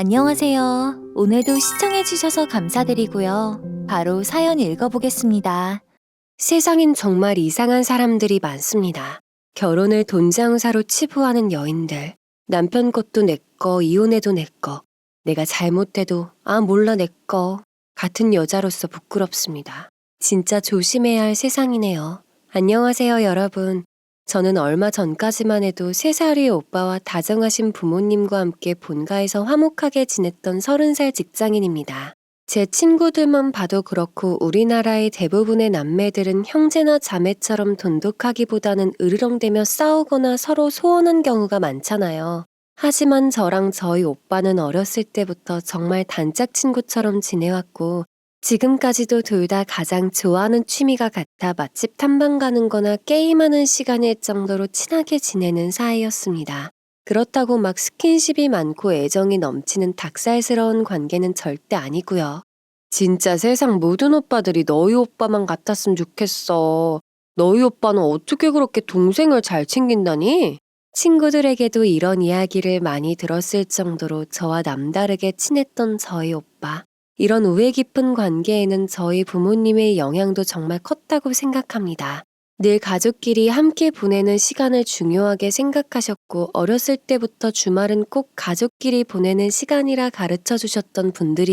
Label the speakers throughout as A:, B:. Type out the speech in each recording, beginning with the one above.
A: 안녕하세요. 오늘도 시청해주셔서 감사드리고요. 바로 사연 읽어보겠습니다.
B: 세상엔 정말 이상한 사람들이 많습니다. 결혼을 돈 장사로 치부하는 여인들. 남편 것도 내 거, 이혼해도 내 거. 내가 잘못해도 몰라 내 거. 같은 여자로서 부끄럽습니다. 진짜 조심해야 할 세상이네요. 안녕하세요, 여러분. 저는 얼마 전까지만 해도 3살의 오빠와 다정하신 부모님과 함께 본가에서 화목하게 지냈던 30살 직장인입니다. 제 친구들만 봐도 그렇고 우리나라의 대부분의 남매들은 형제나 자매처럼 돈독하기보다는 으르렁대며 싸우거나 서로 소원한 경우가 많잖아요. 하지만 저랑 저희 오빠는 어렸을 때부터 정말 단짝 친구처럼 지내왔고 지금까지도 둘 다 가장 좋아하는 취미가 같아 맛집 탐방 가는 거나 게임하는 시간일 정도로 친하게 지내는 사이였습니다. 그렇다고 막 스킨십이 많고 애정이 넘치는 닭살스러운 관계는 절대 아니고요. 진짜 세상 모든 오빠들이 너희 오빠만 같았으면 좋겠어. 너희 오빠는 어떻게 그렇게 동생을 잘 챙긴다니? 친구들에게도 이런 이야기를 많이 들었을 정도로 저와 남다르게 친했던 저희 오빠. 이런 우애 깊은 관계에는 저희 부모님의 영향도 정말 컸다고 생각합니다. 늘 가족끼리 함께 보내는 시간을 중요하게 생각하셨고 어렸을 때부터 주말은 꼭 가족끼리 보내는 시간이라 가르쳐 주셨던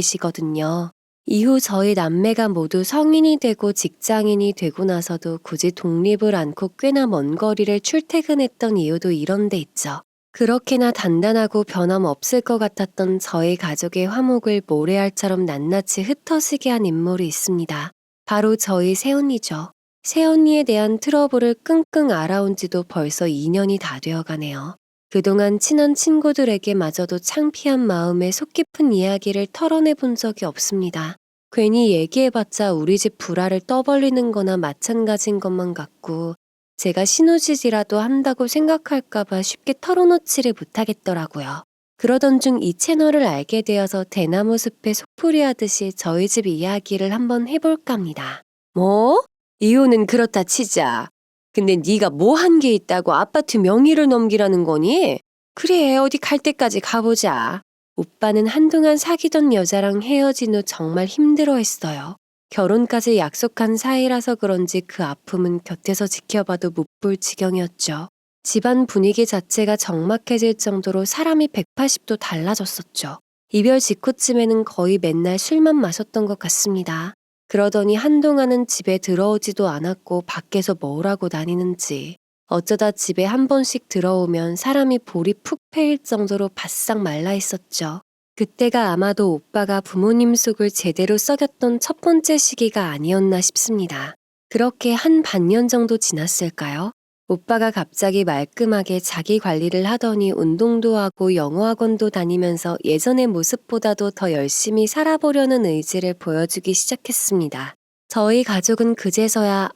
B: 분들이시거든요. 이후 저희 남매가 모두 성인이 되고 직장인이 되고 나서도 굳이 독립을 않고 꽤나 먼 거리를 출퇴근했던 이유도 이런 데 있죠. 그렇게나 단단하고 변함없을 것 같았던 저희 가족의 화목을 모래알처럼 낱낱이 흩어지게 한 인물이 있습니다. 바로 저희 새언니죠. 새언니에 대한 트러블을 끙끙 앓아온 지도 벌써 2년이 다 되어가네요. 그동안 친한 친구들에게마저도 창피한 마음에 속 깊은 이야기를 털어내 본 적이 없습니다. 괜히 얘기해봤자 우리 집 불화를 떠벌리는 거나 마찬가지인 것만 같고 제가 신우지지라도 한다고 생각할까봐 쉽게 털어놓지를 못하겠더라고요. 그러던 중 이 채널을 알게 되어서 대나무 숲에 속풀이 하듯이 저희 집 이야기를 한번 해볼까 합니다. 뭐? 이혼은 그렇다 치자. 근데 네가 뭐 한 게 있다고 아파트 명의를 넘기라는 거니? 그래, 어디 갈 때까지 가보자. 오빠는 한동안 사귀던 여자랑 헤어진 후 정말 힘들어했어요. 결혼까지 약속한 사이라서 그런지 그 아픔은 곁에서 지켜봐도 못 볼 지경이었죠. 집안 분위기 자체가 적막해질 정도로 사람이 180도 달라졌었죠. 이별 직후쯤에는 거의 맨날 술만 마셨던 것 같습니다. 그러더니 한동안은 집에 들어오지도 않았고 밖에서 뭘 하고 다니는지 어쩌다 집에 한 번씩 들어오면 사람이 볼이 푹 패일 정도로 바싹 말라 있었죠. 그때가 아마도 오빠가 부모님 속을 제대로 썩였던 첫 번째 시기가 아니었나 싶습니다. 그렇게 한 반년 정도 지났을까요? 오빠가 갑자기 말끔하게 자기 관리를 하더니 운동도 하고 영어학원도 다니면서 예전의 모습보다도 더 열심히 살아보려는 의지를 보여주기 시작했습니다. 저희 가족은 그제서야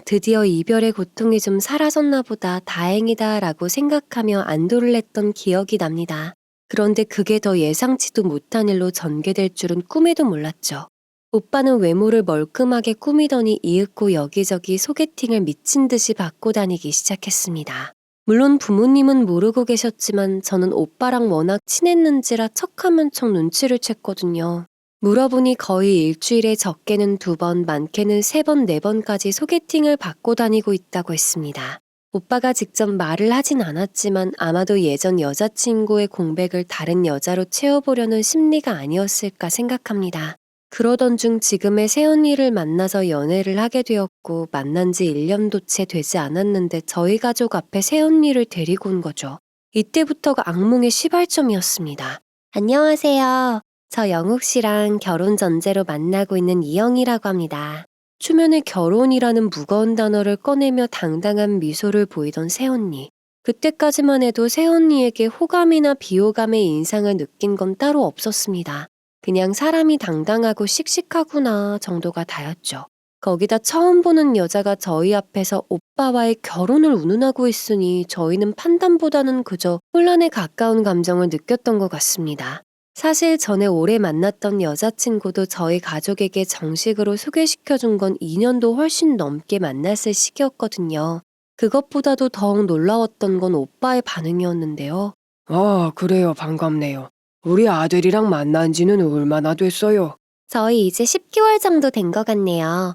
B: 드디어 이별의 고통이 좀 사라졌나 보다 다행이다 라고 생각하며 안도를 했던 기억이 납니다. 그런데 그게 더 예상치도 못한 일로 전개될 줄은 꿈에도 몰랐죠. 오빠는 외모를 멀끔하게 꾸미더니 이윽고 여기저기 소개팅을 미친 듯이 받고 다니기 시작했습니다. 물론 부모님은 모르고 계셨지만 저는 오빠랑 워낙 친했는지라 척하면 척 눈치를 챘거든요. 물어보니 거의 일주일에 적게는 2번, 많게는 3번, 4번까지 소개팅을 받고 다니고 있다고 했습니다. 오빠가 직접 말을 하진 않았지만 아마도 예전 여자친구의 공백을 다른 여자로 채워보려는 심리가 아니었을까 생각합니다. 그러던 중 지금의 새언니를 만나서 연애를 하게 되었고 만난 지 1년도 채 되지 않았는데 저희 가족 앞에 새언니를 데리고 온 거죠. 이때부터가 악몽의 시발점이었습니다. 안녕하세요. 저 영욱 씨랑 결혼 전제로 만나고 있는 이영이라고 합니다. 초면에 결혼이라는 무거운 단어를 꺼내며 당당한 미소를 보이던 새언니. 그때까지만 해도 새언니에게 호감이나 비호감의 인상을 느낀 건 따로 없었습니다. 그냥 사람이 당당하고 씩씩하구나 정도가 다였죠. 거기다 처음 보는 여자가 저희 앞에서 오빠와의 결혼을 운운하고 있으니 저희는 판단보다는 그저 혼란에 가까운 감정을 느꼈던 것 같습니다. 사실 전에 오래 만났던 여자친구도 저희 가족에게 정식으로 소개시켜준 건 2년도 훨씬 넘게 만났을 시기였거든요. 그것보다도 더욱 놀라웠던 건 오빠의 반응이었는데요.
C: 그래요. 반갑네요.
B: 우리 아들이랑 만난 지는 얼마나 됐어요?
A: 저희 이제 10개월 정도 된 것 같네요.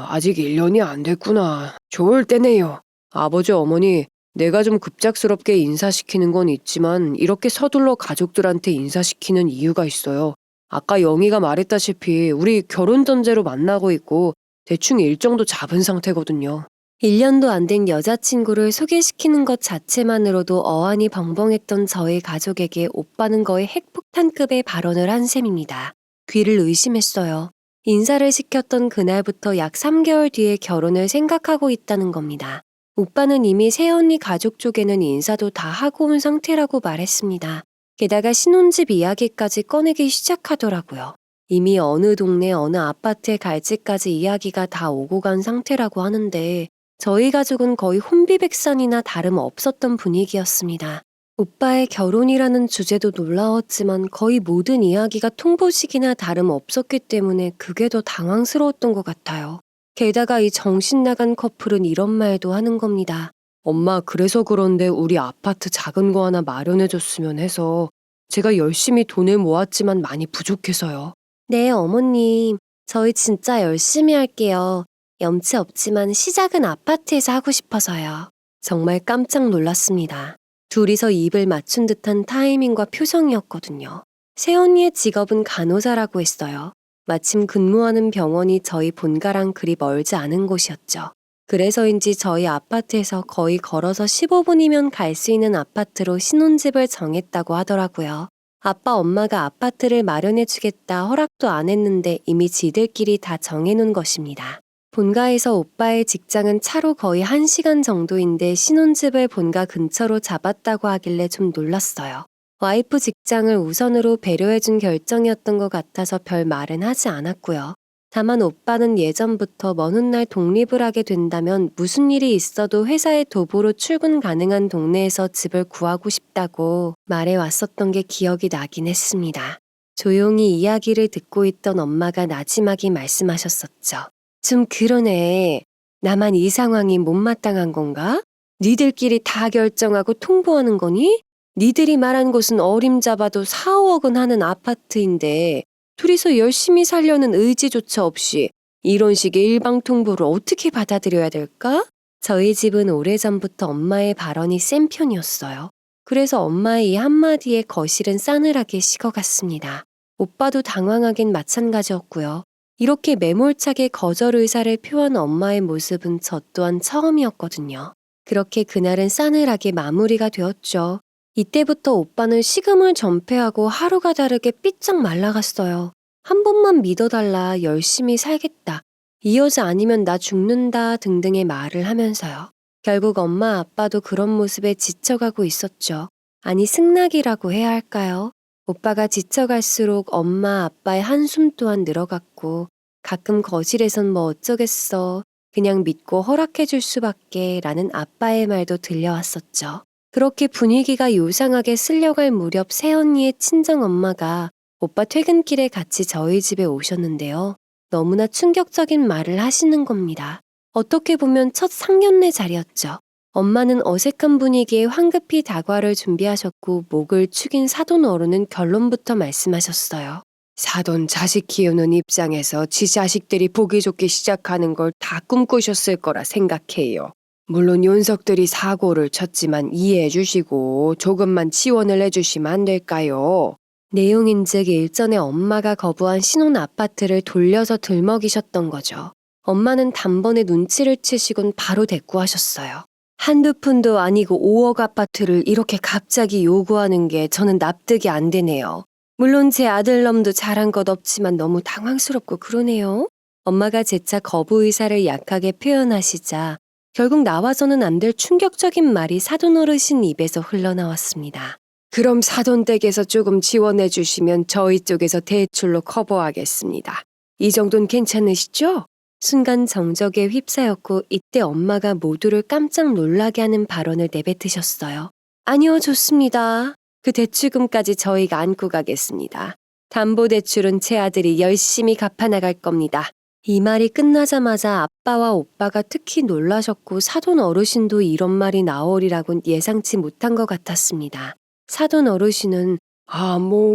B: 아직 1년이 안 됐구나. 좋을 때네요. 아버지, 어머니, 내가 좀 급작스럽게 인사시키는 건 있지만 이렇게 서둘러 가족들한테 인사시키는 이유가 있어요. 아까 영희가 말했다시피 우리 결혼 전제로 만나고 있고 대충 일정도 잡은 상태거든요. 1년도 안 된 여자친구를 소개시키는 것 자체만으로도 어안이 벙벙했던 저희 가족에게 오빠는 거의 핵폭탄급의 발언을 한 셈입니다. 귀를 의심했어요. 인사를 시켰던 그날부터 약 3개월 뒤에 결혼을 생각하고 있다는 겁니다. 오빠는 이미 새언니 가족 쪽에는 인사도 다 하고 온 상태라고 말했습니다. 게다가 신혼집 이야기까지 꺼내기 시작하더라고요. 이미 어느 동네 어느 아파트에 갈지까지 이야기가 다 오고 간 상태라고 하는데 저희 가족은 거의 혼비백산이나 다름없었던 분위기였습니다. 오빠의 결혼이라는 주제도 놀라웠지만 거의 모든 이야기가 통보식이나 다름없었기 때문에 그게 더 당황스러웠던 것 같아요. 게다가 이 정신나간 커플은 이런 말도 하는 겁니다. 엄마, 그래서 그런데 우리 아파트 작은 거 하나 마련해줬으면 해서 제가 열심히 돈을 모았지만 많이 부족해서요. 네, 어머님. 저희 진짜 열심히 할게요. 염치 없지만 시작은 아파트에서 하고 싶어서요. 정말 깜짝 놀랐습니다. 둘이서 입을 맞춘 듯한 타이밍과 표정이었거든요. 새언니의 직업은 간호사라고 했어요. 마침 근무하는 병원이 저희 본가랑 그리 멀지 않은 곳이었죠. 그래서인지 저희 아파트에서 거의 걸어서 15분이면 갈 수 있는 아파트로 신혼집을 정했다고 하더라고요. 아빠 엄마가 아파트를 마련해주겠다 허락도 안 했는데 이미 지들끼리 다 정해놓은 것입니다. 본가에서 오빠의 직장은 차로 거의 1시간 정도인데 신혼집을 본가 근처로 잡았다고 하길래 좀 놀랐어요. 와이프 직장을 우선으로 배려해준 결정이었던 것 같아서 별 말은 하지 않았고요. 다만 오빠는 예전부터 먼 훗날 독립을 하게 된다면 무슨 일이 있어도 회사에 도보로 출근 가능한 동네에서 집을 구하고 싶다고 말해왔었던 게 기억이 나긴 했습니다. 조용히 이야기를 듣고 있던 엄마가 나지막이 말씀하셨었죠. 좀 그러네. 나만 이 상황이 못마땅한 건가? 니들끼리 다 결정하고 통보하는 거니? 니들이 말한 곳은 어림잡아도 4, 5억은 하는 아파트인데 둘이서 열심히 살려는 의지조차 없이 이런 식의 일방 통보를 어떻게 받아들여야 될까? 저희 집은 오래전부터 엄마의 발언이 센 편이었어요. 그래서 엄마의 이 한마디에 거실은 싸늘하게 식어갔습니다. 오빠도 당황하긴 마찬가지였고요. 이렇게 매몰차게 거절 의사를 표한 엄마의 모습은 저 또한 처음이었거든요. 그렇게 그날은 싸늘하게 마무리가 되었죠. 이때부터 오빠는 식음을 전폐하고 하루가 다르게 삐쩍 말라갔어요. 한 번만 믿어달라, 열심히 살겠다, 이 여자 아니면 나 죽는다 등등의 말을 하면서요. 결국 엄마 아빠도 그런 모습에 지쳐가고 있었죠. 아니 승낙이라고 해야 할까요? 오빠가 지쳐갈수록 엄마 아빠의 한숨 또한 늘어갔고 가끔 거실에선 뭐 어쩌겠어, 그냥 믿고 허락해줄 수밖에 라는 아빠의 말도 들려왔었죠. 그렇게 분위기가 요상하게 쓸려갈 무렵 새언니의 친정엄마가 오빠 퇴근길에 같이 저희 집에 오셨는데요. 너무나 충격적인 말을 하시는 겁니다. 어떻게 보면 첫 상견례 자리였죠. 엄마는 어색한 분위기에 황급히 다과를 준비하셨고 목을 축인 사돈 어른은 결론부터 말씀하셨어요. 사돈 자식 키우는 입장에서 지 자식들이 보기 좋게 시작하는 걸 다 꿈꾸셨을 거라 생각해요. 물론 윤석들이 사고를 쳤지만 이해해 주시고 조금만 지원을 해주시면 안 될까요? 내용인즉 일전에 엄마가 거부한 신혼 아파트를 돌려서 들먹이셨던 거죠. 엄마는 단번에 눈치를 채시곤 바로 대꾸하셨어요. 한두 푼도 아니고 5억 아파트를 이렇게 갑자기 요구하는 게 저는 납득이 안 되네요. 물론 제 아들놈도 잘한 것 없지만 너무 당황스럽고 그러네요. 엄마가 재차 거부 의사를 약하게 표현하시자 결국 나와서는 안 될 충격적인 말이 사돈 어르신 입에서 흘러나왔습니다. 그럼 사돈 댁에서 조금 지원해 주시면 저희 쪽에서 대출로 커버하겠습니다. 이 정도는 괜찮으시죠? 순간 정적에 휩싸였고 이때 엄마가 모두를 깜짝 놀라게 하는 발언을 내뱉으셨어요. 아니요, 좋습니다. 그 대출금까지 저희가 안고 가겠습니다. 담보대출은 제 아들이 열심히 갚아나갈 겁니다. 이 말이 끝나자마자 아빠와 오빠가 특히 놀라셨고 사돈 어르신도 이런 말이 나오리라곤 예상치 못한 것 같았습니다. 사돈 어르신은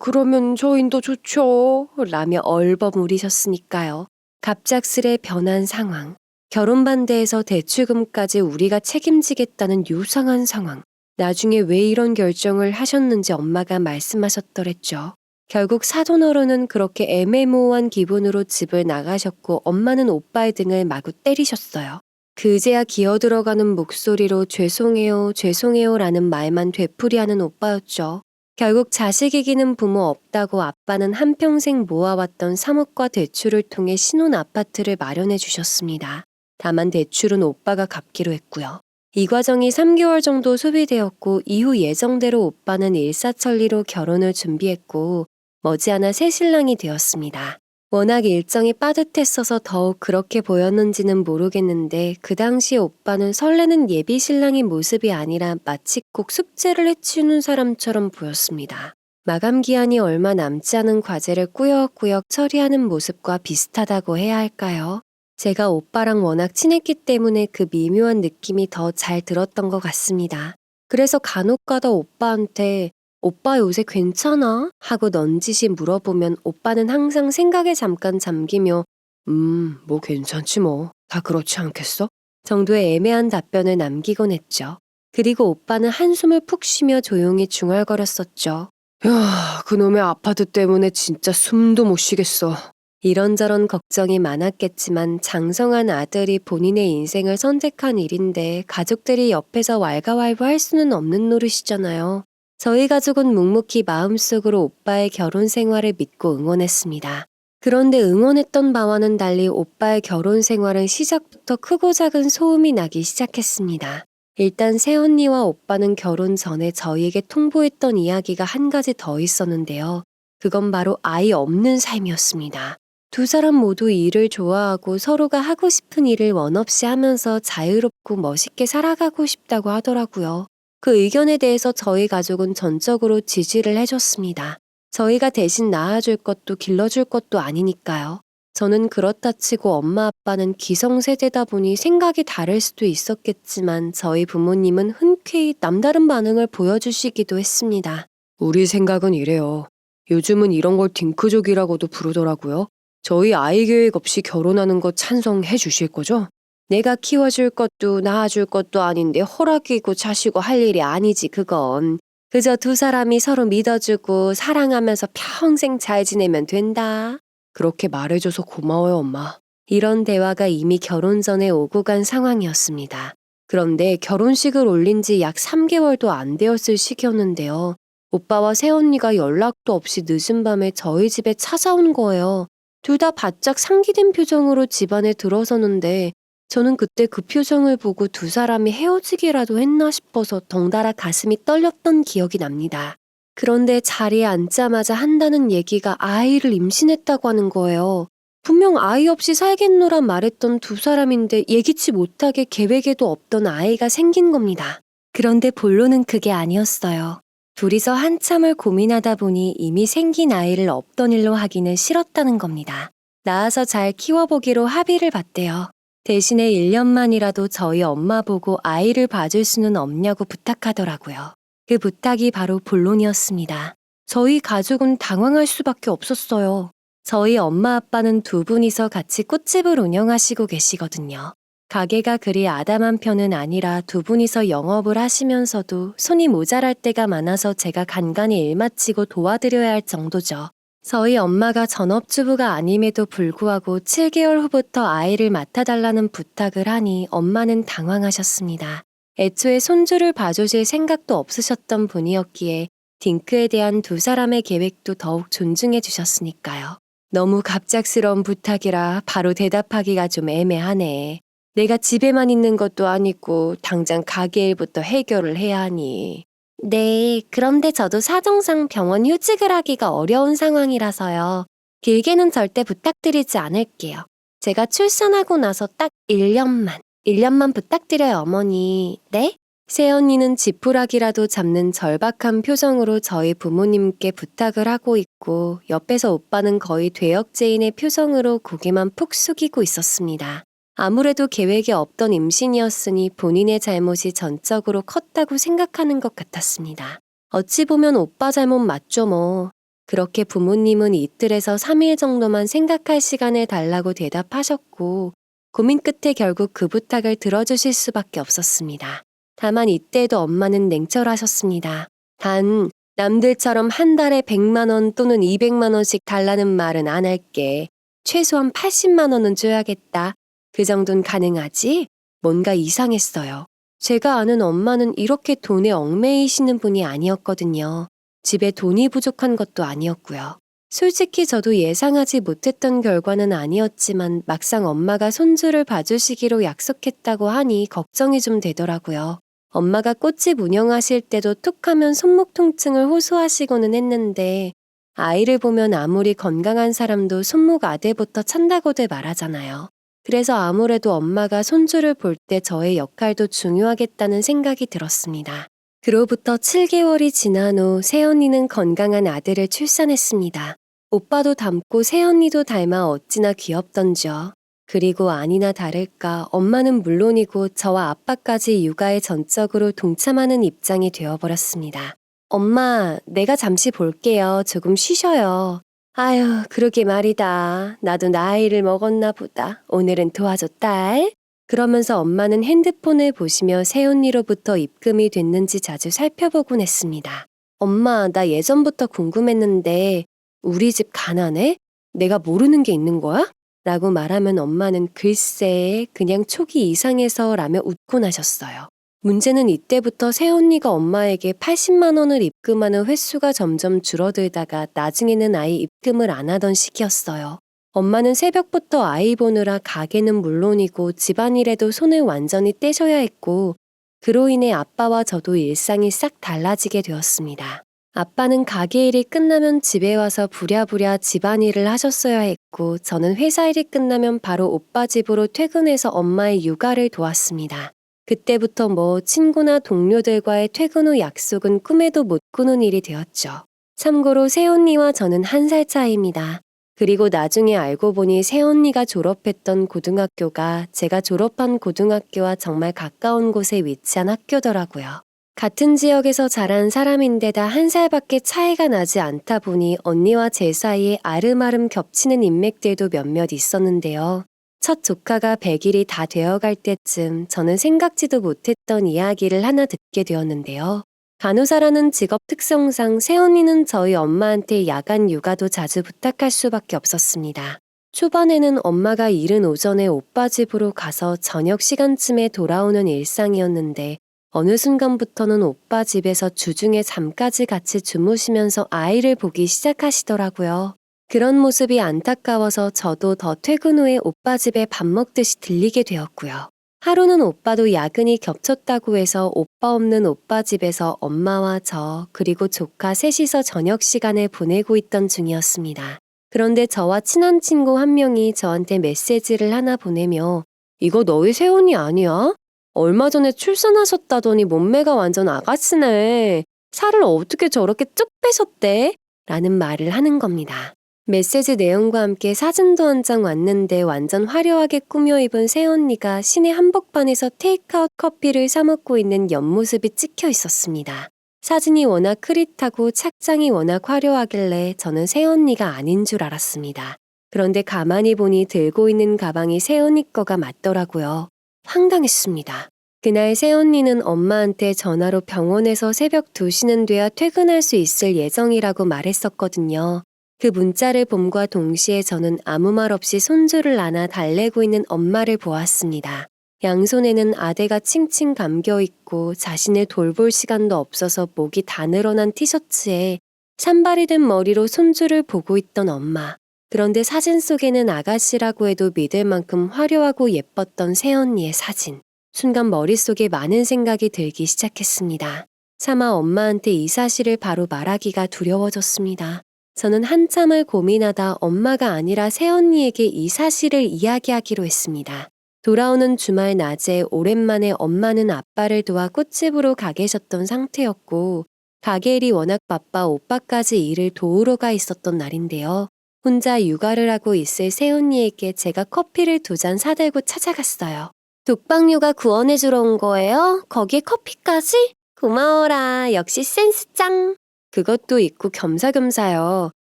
B: 그러면 저인도 좋죠. 라며 얼버무리셨으니까요. 갑작스레 변한 상황. 결혼 반대에서 대출금까지 우리가 책임지겠다는 요상한 상황. 나중에 왜 이런 결정을 하셨는지 엄마가 말씀하셨더랬죠. 결국 사돈어른은 그렇게 애매모호한 기분으로 집을 나가셨고 엄마는 오빠의 등을 마구 때리셨어요. 그제야 기어들어가는 목소리로 죄송해요, 죄송해요 라는 말만 되풀이하는 오빠였죠. 결국 자식 이기는 부모 없다고 아빠는 한평생 모아왔던 사모과 대출을 통해 신혼 아파트를 마련해 주셨습니다. 다만 대출은 오빠가 갚기로 했고요. 이 과정이 3개월 정도 소비되었고 이후 예정대로 오빠는 일사천리로 결혼을 준비했고 머지않아 새 신랑이 되었습니다. 워낙 일정이 빠듯했어서 더욱 그렇게 보였는지는 모르겠는데 그 당시 오빠는 설레는 예비 신랑의 모습이 아니라 마치 꼭 숙제를 해치우는 사람처럼 보였습니다. 마감 기한이 얼마 남지 않은 과제를 꾸역꾸역 처리하는 모습과 비슷하다고 해야 할까요? 제가 오빠랑 워낙 친했기 때문에 그 미묘한 느낌이 더 잘 들었던 것 같습니다. 그래서 간혹가다 오빠한테 오빠 요새 괜찮아? 하고 넌지시 물어보면 오빠는 항상 생각에 잠깐 잠기며 뭐 괜찮지 뭐. 다 그렇지 않겠어? 정도의 애매한 답변을 남기곤 했죠. 그리고 오빠는 한숨을 푹 쉬며 조용히 중얼거렸었죠. 야, 그놈의 아파트 때문에 진짜 숨도 못 쉬겠어. 이런저런 걱정이 많았겠지만 장성한 아들이 본인의 인생을 선택한 일인데 가족들이 옆에서 왈가왈부할 수는 없는 노릇이잖아요. 저희 가족은 묵묵히 마음속으로 오빠의 결혼 생활을 믿고 응원했습니다. 그런데 응원했던 바와는 달리 오빠의 결혼 생활은 시작부터 크고 작은 소음이 나기 시작했습니다. 일단 새언니와 오빠는 결혼 전에 저희에게 통보했던 이야기가 한 가지 더 있었는데요. 그건 바로 아이 없는 삶이었습니다. 두 사람 모두 일을 좋아하고 서로가 하고 싶은 일을 원없이 하면서 자유롭고 멋있게 살아가고 싶다고 하더라고요. 그 의견에 대해서 저희 가족은 전적으로 지지를 해줬습니다. 저희가 대신 낳아줄 것도 길러줄 것도 아니니까요. 저는 그렇다 치고 엄마 아빠는 기성세대다 보니 생각이 다를 수도 있었겠지만 저희 부모님은 흔쾌히 남다른 반응을 보여주시기도 했습니다. 우리 생각은 이래요. 요즘은 이런 걸 딩크족이라고도 부르더라고요. 저희 아이 계획 없이 결혼하는 거 찬성해 주실 거죠? 내가 키워줄 것도 낳아줄 것도 아닌데 허락이고 자시고 할 일이 아니지 그건. 그저 두 사람이 서로 믿어주고 사랑하면서 평생 잘 지내면 된다. 그렇게 말해줘서 고마워요 엄마. 이런 대화가 이미 결혼 전에 오고 간 상황이었습니다. 그런데 결혼식을 올린 지 약 3개월도 안 되었을 시기였는데요. 오빠와 새언니가 연락도 없이 늦은 밤에 저희 집에 찾아온 거예요. 둘 다 바짝 상기된 표정으로 집안에 들어서는데 저는 그때 그 표정을 보고 두 사람이 헤어지기라도 했나 싶어서 덩달아 가슴이 떨렸던 기억이 납니다. 그런데 자리에 앉자마자 한다는 얘기가 아이를 임신했다고 하는 거예요. 분명 아이 없이 살겠노라 말했던 두 사람인데 예기치 못하게 계획에도 없던 아이가 생긴 겁니다. 그런데 본론은 그게 아니었어요. 둘이서 한참을 고민하다 보니 이미 생긴 아이를 없던 일로 하기는 싫었다는 겁니다. 낳아서 잘 키워보기로 합의를 봤대요. 대신에 1년만이라도 저희 엄마 보고 아이를 봐줄 수는 없냐고 부탁하더라고요. 그 부탁이 바로 본론이었습니다. 저희 가족은 당황할 수밖에 없었어요. 저희 엄마 아빠는 두 분이서 같이 꽃집을 운영하시고 계시거든요. 가게가 그리 아담한 편은 아니라 두 분이서 영업을 하시면서도 손이 모자랄 때가 많아서 제가 간간히 일 마치고 도와드려야 할 정도죠. 저희 엄마가 전업주부가 아님에도 불구하고 7개월 후부터 아이를 맡아달라는 부탁을 하니 엄마는 당황하셨습니다. 애초에 손주를 봐주실 생각도 없으셨던 분이었기에 딩크에 대한 두 사람의 계획도 더욱 존중해 주셨으니까요. 너무 갑작스러운 부탁이라 바로 대답하기가 좀 애매하네. 내가 집에만 있는 것도 아니고 당장 가게 일부터 해결을 해야 하니. 네, 그런데 저도 사정상 병원 휴직을 하기가 어려운 상황이라서요. 길게는 절대 부탁드리지 않을게요. 제가 출산하고 나서 딱 1년만 부탁드려요, 어머니. 네? 새언니는 지푸라기라도 잡는 절박한 표정으로 저희 부모님께 부탁을 하고 있고 옆에서 오빠는 거의 퇴역죄인의 표정으로 고개만 푹 숙이고 있었습니다. 아무래도 계획에 없던 임신이었으니 본인의 잘못이 전적으로 컸다고 생각하는 것 같았습니다. 어찌 보면 오빠 잘못 맞죠 뭐. 그렇게 부모님은 이틀에서 3일 정도만 생각할 시간을 달라고 대답하셨고 고민 끝에 결국 그 부탁을 들어주실 수밖에 없었습니다. 다만 이때도 엄마는 냉철하셨습니다. 단 남들처럼 한 달에 100만 원 또는 200만 원씩 달라는 말은 안 할게. 최소한 80만 원은 줘야겠다. 그 정도는 가능하지? 뭔가 이상했어요. 제가 아는 엄마는 이렇게 돈에 얽매이시는 분이 아니었거든요. 집에 돈이 부족한 것도 아니었고요. 솔직히 저도 예상하지 못했던 결과는 아니었지만 막상 엄마가 손주를 봐주시기로 약속했다고 하니 걱정이 좀 되더라고요. 엄마가 꽃집 운영하실 때도 툭하면 손목 통증을 호소하시고는 했는데 아이를 보면 아무리 건강한 사람도 손목 아대부터 찬다고들 말하잖아요. 그래서 아무래도 엄마가 손주를 볼 때 저의 역할도 중요하겠다는 생각이 들었습니다. 그로부터 7개월이 지난 후 새언니는 건강한 아들을 출산했습니다. 오빠도 닮고 새언니도 닮아 어찌나 귀엽던지요. 그리고 아니나 다를까 엄마는 물론이고 저와 아빠까지 육아에 전적으로 동참하는 입장이 되어버렸습니다. 엄마, 내가 잠시 볼게요. 조금 쉬셔요. 아유, 그러게 말이다. 나도 나이를 먹었나 보다. 오늘은 도와줘, 딸. 그러면서 엄마는 핸드폰을 보시며 새언니로부터 입금이 됐는지 자주 살펴보곤 했습니다. 엄마, 나 예전부터 궁금했는데 우리 집 가난해? 내가 모르는 게 있는 거야? 라고 말하면 엄마는 글쎄 그냥 초기 이상해서 라며 웃곤 하셨어요. 문제는 이때부터 새언니가 엄마에게 80만 원을 입금하는 횟수가 점점 줄어들다가 나중에는 아예 입금을 안 하던 시기였어요. 엄마는 새벽부터 아이 보느라 가게는 물론이고 집안일에도 손을 완전히 떼셔야 했고 그로 인해 아빠와 저도 일상이 싹 달라지게 되었습니다. 아빠는 가게 일이 끝나면 집에 와서 부랴부랴 집안일을 하셨어야 했고 저는 회사 일이 끝나면 바로 오빠 집으로 퇴근해서 엄마의 육아를 도왔습니다. 그때부터 뭐 친구나 동료들과의 퇴근 후 약속은 꿈에도 못 꾸는 일이 되었죠. 참고로 새언니와 저는 1살 차이입니다. 그리고 나중에 알고 보니 새언니가 졸업했던 고등학교가 제가 졸업한 고등학교와 정말 가까운 곳에 위치한 학교더라고요. 같은 지역에서 자란 사람인데다 1살밖에 차이가 나지 않다 보니 언니와 제 사이에 아름아름 겹치는 인맥들도 몇몇 있었는데요. 첫 조카가 100일이 다 되어갈 때쯤 저는 생각지도 못했던 이야기를 하나 듣게 되었는데요. 간호사라는 직업 특성상 새언니는 저희 엄마한테 야간 육아도 자주 부탁할 수밖에 없었습니다. 초반에는 엄마가 이른 오전에 오빠 집으로 가서 저녁 시간쯤에 돌아오는 일상이었는데 어느 순간부터는 오빠 집에서 주중에 잠까지 같이 주무시면서 아이를 보기 시작하시더라고요. 그런 모습이 안타까워서 저도 더 퇴근 후에 오빠 집에 밥 먹듯이 들리게 되었고요. 하루는 오빠도 야근이 겹쳤다고 해서 오빠 없는 오빠 집에서 엄마와 저 그리고 조카 셋이서 저녁 시간을 보내고 있던 중이었습니다. 그런데 저와 친한 친구 한 명이 저한테 메시지를 하나 보내며 이거 너희 새언니 아니야? 얼마 전에 출산하셨다더니 몸매가 완전 아가씨네. 살을 어떻게 저렇게 쭉 빼셨대? 라는 말을 하는 겁니다. 메시지 내용과 함께 사진도 한 장 왔는데 완전 화려하게 꾸며 입은 새언니가 시내 한복판에서 테이크아웃 커피를 사 먹고 있는 옆모습이 찍혀 있었습니다. 사진이 워낙 흐릿하고 착장이 워낙 화려하길래 저는 새언니가 아닌 줄 알았습니다. 그런데 가만히 보니 들고 있는 가방이 새언니 거가 맞더라고요. 황당했습니다. 그날 새언니는 엄마한테 전화로 병원에서 새벽 2시는 돼야 퇴근할 수 있을 예정이라고 말했었거든요. 그 문자를 봄과 동시에 저는 아무 말 없이 손주를 안아 달래고 있는 엄마를 보았습니다. 양손에는 아대가 칭칭 감겨있고 자신을 돌볼 시간도 없어서 목이 다 늘어난 티셔츠에 산발이 된 머리로 손주를 보고 있던 엄마. 그런데 사진 속에는 아가씨라고 해도 믿을 만큼 화려하고 예뻤던 새언니의 사진. 순간 머릿속에 많은 생각이 들기 시작했습니다. 차마 엄마한테 이 사실을 바로 말하기가 두려워졌습니다. 저는 한참을 고민하다 엄마가 아니라 새언니에게 이 사실을 이야기하기로 했습니다. 돌아오는 주말 낮에 오랜만에 엄마는 아빠를 도와 꽃집으로 가 계셨던 상태였고 가게 일이 워낙 바빠 오빠까지 일을 도우러 가 있었던 날인데요. 혼자 육아를 하고 있을 새언니에게 제가 커피를 2잔 사들고 찾아갔어요. 독박 육아 구원해주러 온 거예요? 거기에 커피까지?
A: 고마워라. 역시 센스 짱.
B: 그것도 있고 겸사겸사요.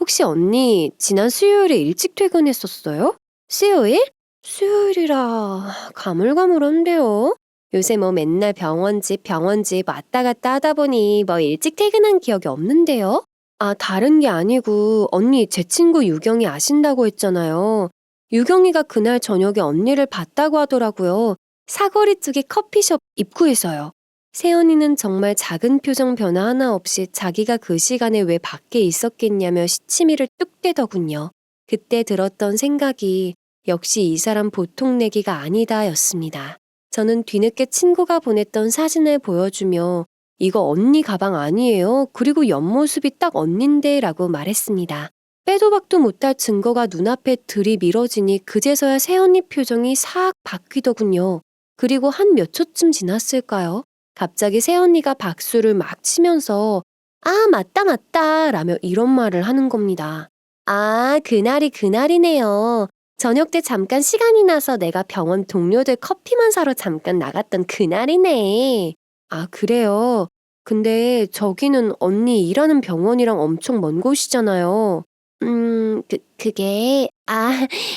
B: 혹시 언니 지난 수요일에 일찍 퇴근했었어요?
A: 수요일?
B: 수요일이라 가물가물한데요.
A: 요새 뭐 맨날 병원집 왔다 갔다 하다 보니 뭐 일찍 퇴근한 기억이 없는데요?
B: 아, 다른 게 아니고 언니 제 친구 유경이 아신다고 했잖아요. 유경이가 그날 저녁에 언니를 봤다고 하더라고요. 사거리 쪽의 커피숍 입구에서요. 세연이는 정말 작은 표정 변화 하나 없이 자기가 그 시간에 왜 밖에 있었겠냐며 시치미를 뚝 떼더군요. 그때 들었던 생각이 역시 이 사람 보통 내기가 아니다 였습니다. 저는 뒤늦게 친구가 보냈던 사진을 보여주며 이거 언니 가방 아니에요? 그리고 옆모습이 딱 언닌데 라고 말했습니다. 빼도 박도 못할 증거가 눈앞에 들이밀어지니 그제서야 새언니 표정이 싹 바뀌더군요. 그리고 한 몇 초쯤 지났을까요? 갑자기 새언니가 박수를 막 치면서
A: 아, 맞다
B: 라며 이런 말을 하는 겁니다.
A: 아, 그날이 그날이네요. 저녁 때 잠깐 시간이 나서 내가 병원 동료들 커피만 사러 잠깐 나갔던 그날이네.
B: 아, 그래요? 근데 저기는 언니 일하는 병원이랑 엄청 먼 곳이잖아요.
A: 그게,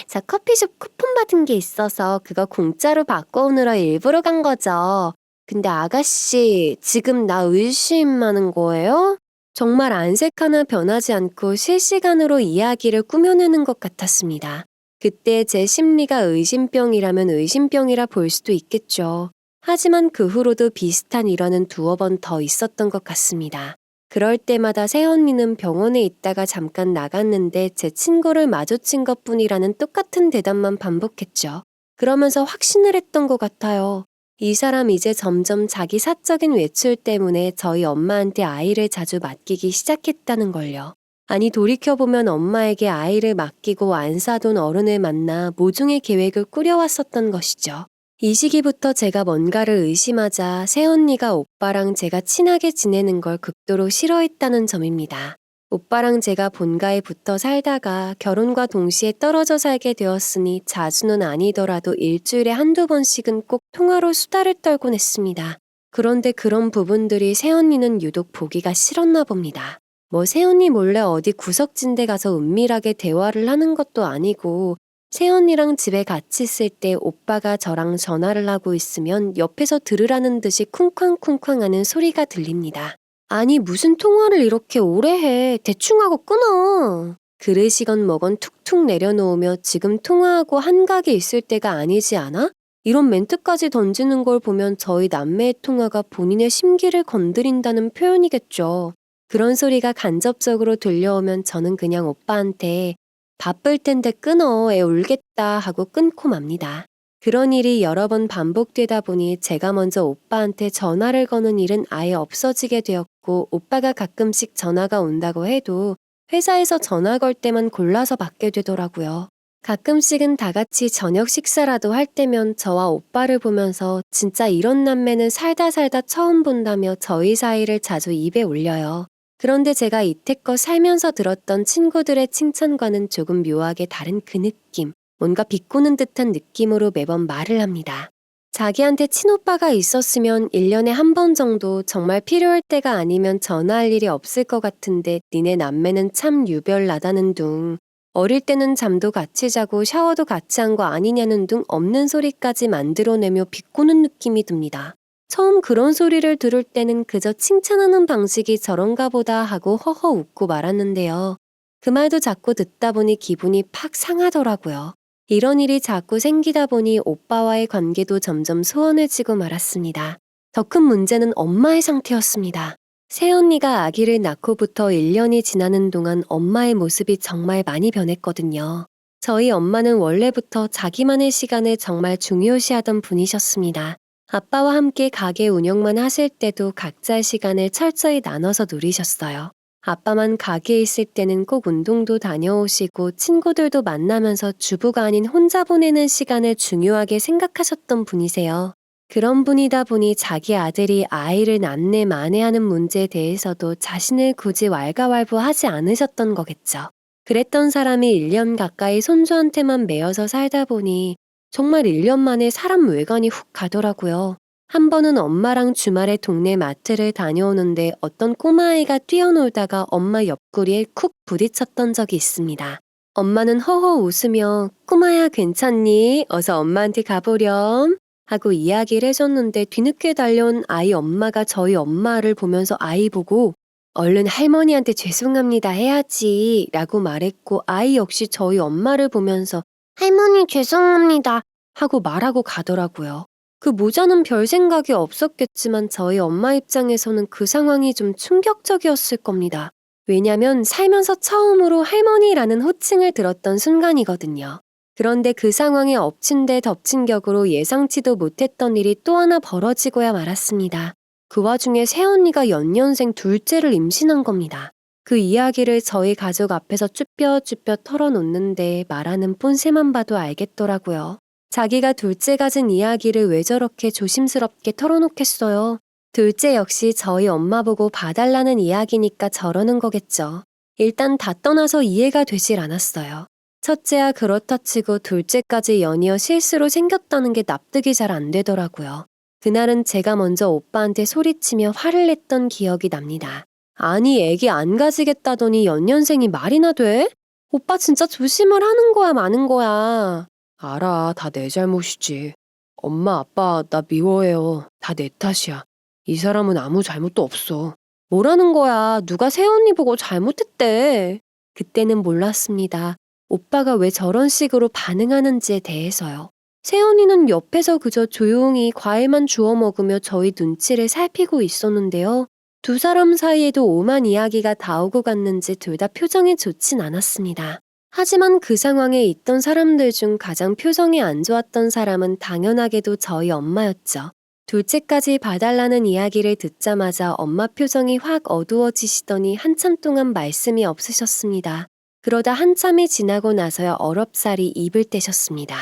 A: 저 커피숍 쿠폰 받은 게 있어서 그거 공짜로 바꿔오느라 일부러 간 거죠. 근데 아가씨, 지금 나 의심하는 거예요?
B: 정말 안색 하나 변하지 않고 실시간으로 이야기를 꾸며내는 것 같았습니다. 그때 제 심리가 의심병이라면 의심병이라 볼 수도 있겠죠. 하지만 그 후로도 비슷한 일화는 두어 번 더 있었던 것 같습니다. 그럴 때마다 새언니는 병원에 있다가 잠깐 나갔는데 제 친구를 마주친 것뿐이라는 똑같은 대답만 반복했죠. 그러면서 확신을 했던 것 같아요. 이 사람 이제 점점 자기 사적인 외출 때문에 저희 엄마한테 아이를 자주 맡기기 시작했다는 걸요. 아니 돌이켜보면 엄마에게 아이를 맡기고 안 사돈 어른을 만나 모종의 계획을 꾸려왔었던 것이죠. 이 시기부터 제가 뭔가를 의심하자 새언니가 오빠랑 제가 친하게 지내는 걸 극도로 싫어했다는 점입니다. 오빠랑 제가 본가에 붙어 살다가 결혼과 동시에 떨어져 살게 되었으니 자주는 아니더라도 일주일에 한두 번씩은 꼭 통화로 수다를 떨곤 했습니다. 그런데 그런 부분들이 새언니는 유독 보기가 싫었나 봅니다. 뭐 새언니 몰래 어디 구석진 데 가서 은밀하게 대화를 하는 것도 아니고 새언니랑 집에 같이 있을 때 오빠가 저랑 전화를 하고 있으면 옆에서 들으라는 듯이 쿵쾅쿵쾅 하는 소리가 들립니다. 아니 무슨 통화를 이렇게 오래 해. 대충 하고 끊어. 그릇이건 뭐건 툭툭 내려놓으며 지금 통화하고 한가게 있을 때가 아니지 않아? 이런 멘트까지 던지는 걸 보면 저희 남매의 통화가 본인의 심기를 건드린다는 표현이겠죠. 그런 소리가 간접적으로 들려오면 저는 그냥 오빠한테 바쁠 텐데 끊어, 애 울겠다 하고 끊고 맙니다. 그런 일이 여러 번 반복되다 보니 제가 먼저 오빠한테 전화를 거는 일은 아예 없어지게 되었고 오빠가 가끔씩 전화가 온다고 해도 회사에서 전화 걸 때만 골라서 받게 되더라고요. 가끔씩은 다 같이 저녁 식사라도 할 때면 저와 오빠를 보면서 진짜 이런 남매는 살다 살다 처음 본다며 저희 사이를 자주 입에 올려요. 그런데 제가 이태껏 살면서 들었던 친구들의 칭찬과는 조금 묘하게 다른 그 느낌, 뭔가 비꼬는 듯한 느낌으로 매번 말을 합니다. 자기한테 친오빠가 있었으면 1년에 한 번 정도 정말 필요할 때가 아니면 전화할 일이 없을 것 같은데 니네 남매는 참 유별나다는 둥. 어릴 때는 잠도 같이 자고 샤워도 같이 한 거 아니냐는 둥 없는 소리까지 만들어내며 비꼬는 느낌이 듭니다. 처음 그런 소리를 들을 때는 그저 칭찬하는 방식이 저런가 보다 하고 허허 웃고 말았는데요. 그 말도 자꾸 듣다 보니 기분이 팍 상하더라고요. 이런 일이 자꾸 생기다 보니 오빠와의 관계도 점점 소원해지고 말았습니다. 더 큰 문제는 엄마의 상태였습니다. 새언니가 아기를 낳고부터 1년이 지나는 동안 엄마의 모습이 정말 많이 변했거든요. 저희 엄마는 원래부터 자기만의 시간을 정말 중요시하던 분이셨습니다. 아빠와 함께 가게 운영만 하실 때도 각자의 시간을 철저히 나눠서 누리셨어요. 아빠만 가게에 있을 때는 꼭 운동도 다녀오시고 친구들도 만나면서 주부가 아닌 혼자 보내는 시간을 중요하게 생각하셨던 분이세요. 그런 분이다 보니 자기 아들이 아이를 낳네 만에하는 문제에 대해서도 자신을 굳이 왈가왈부하지 않으셨던 거겠죠. 그랬던 사람이 1년 가까이 손주한테만 매여서 살다 보니 정말 1년 만에 사람 외관이 훅 가더라고요. 한 번은 엄마랑 주말에 동네 마트를 다녀오는데 어떤 꼬마아이가 뛰어놀다가 엄마 옆구리에 쿡 부딪혔던 적이 있습니다. 엄마는 허허 웃으며 꼬마야 괜찮니? 어서 엄마한테 가보렴 하고 이야기를 해줬는데 뒤늦게 달려온 아이 엄마가 저희 엄마를 보면서 아이 보고 얼른 할머니한테 죄송합니다 해야지 라고 말했고 아이 역시 저희 엄마를 보면서
A: 할머니 죄송합니다.
B: 하고 말하고 가더라고요. 그 모자는 별 생각이 없었겠지만 저희 엄마 입장에서는 그 상황이 좀 충격적이었을 겁니다. 왜냐면 살면서 처음으로 할머니라는 호칭을 들었던 순간이거든요. 그런데 그 상황에 엎친 데 덮친 격으로 예상치도 못했던 일이 또 하나 벌어지고야 말았습니다. 그 와중에 새언니가 연년생 둘째를 임신한 겁니다. 그 이야기를 저희 가족 앞에서 쭈뼛쭈뼛 털어놓는데 말하는 폰새만 봐도 알겠더라고요. 자기가 둘째 가진 이야기를 왜 저렇게 조심스럽게 털어놓겠어요. 둘째 역시 저희 엄마 보고 봐달라는 이야기니까 저러는 거겠죠. 일단 다 떠나서 이해가 되질 않았어요. 첫째야 그렇다 치고 둘째까지 연이어 실수로 생겼다는 게 납득이 잘 안 되더라고요. 그날은 제가 먼저 오빠한테 소리치며 화를 냈던 기억이 납니다. 아니 애기 안 가지겠다더니 연년생이 말이나 돼? 오빠 진짜 조심을 하는 거야 마는 거야. 알아 다 내 잘못이지. 엄마 아빠 나 미워해요. 다 내 탓이야. 이 사람은 아무 잘못도 없어. 뭐라는 거야. 누가 새언니 보고 잘못했대. 그때는 몰랐습니다. 오빠가 왜 저런 식으로 반응하는지에 대해서요. 새언니는 옆에서 그저 조용히 과일만 주워 먹으며 저희 눈치를 살피고 있었는데요. 두 사람 사이에도 오만 이야기가 다 오고 갔는지 둘 다 표정이 좋진 않았습니다. 하지만 그 상황에 있던 사람들 중 가장 표정이 안 좋았던 사람은 당연하게도 저희 엄마였죠. 둘째까지 봐달라는 이야기를 듣자마자 엄마 표정이 확 어두워지시더니 한참 동안 말씀이 없으셨습니다. 그러다 한참이 지나고 나서야 어렵사리 입을 떼셨습니다.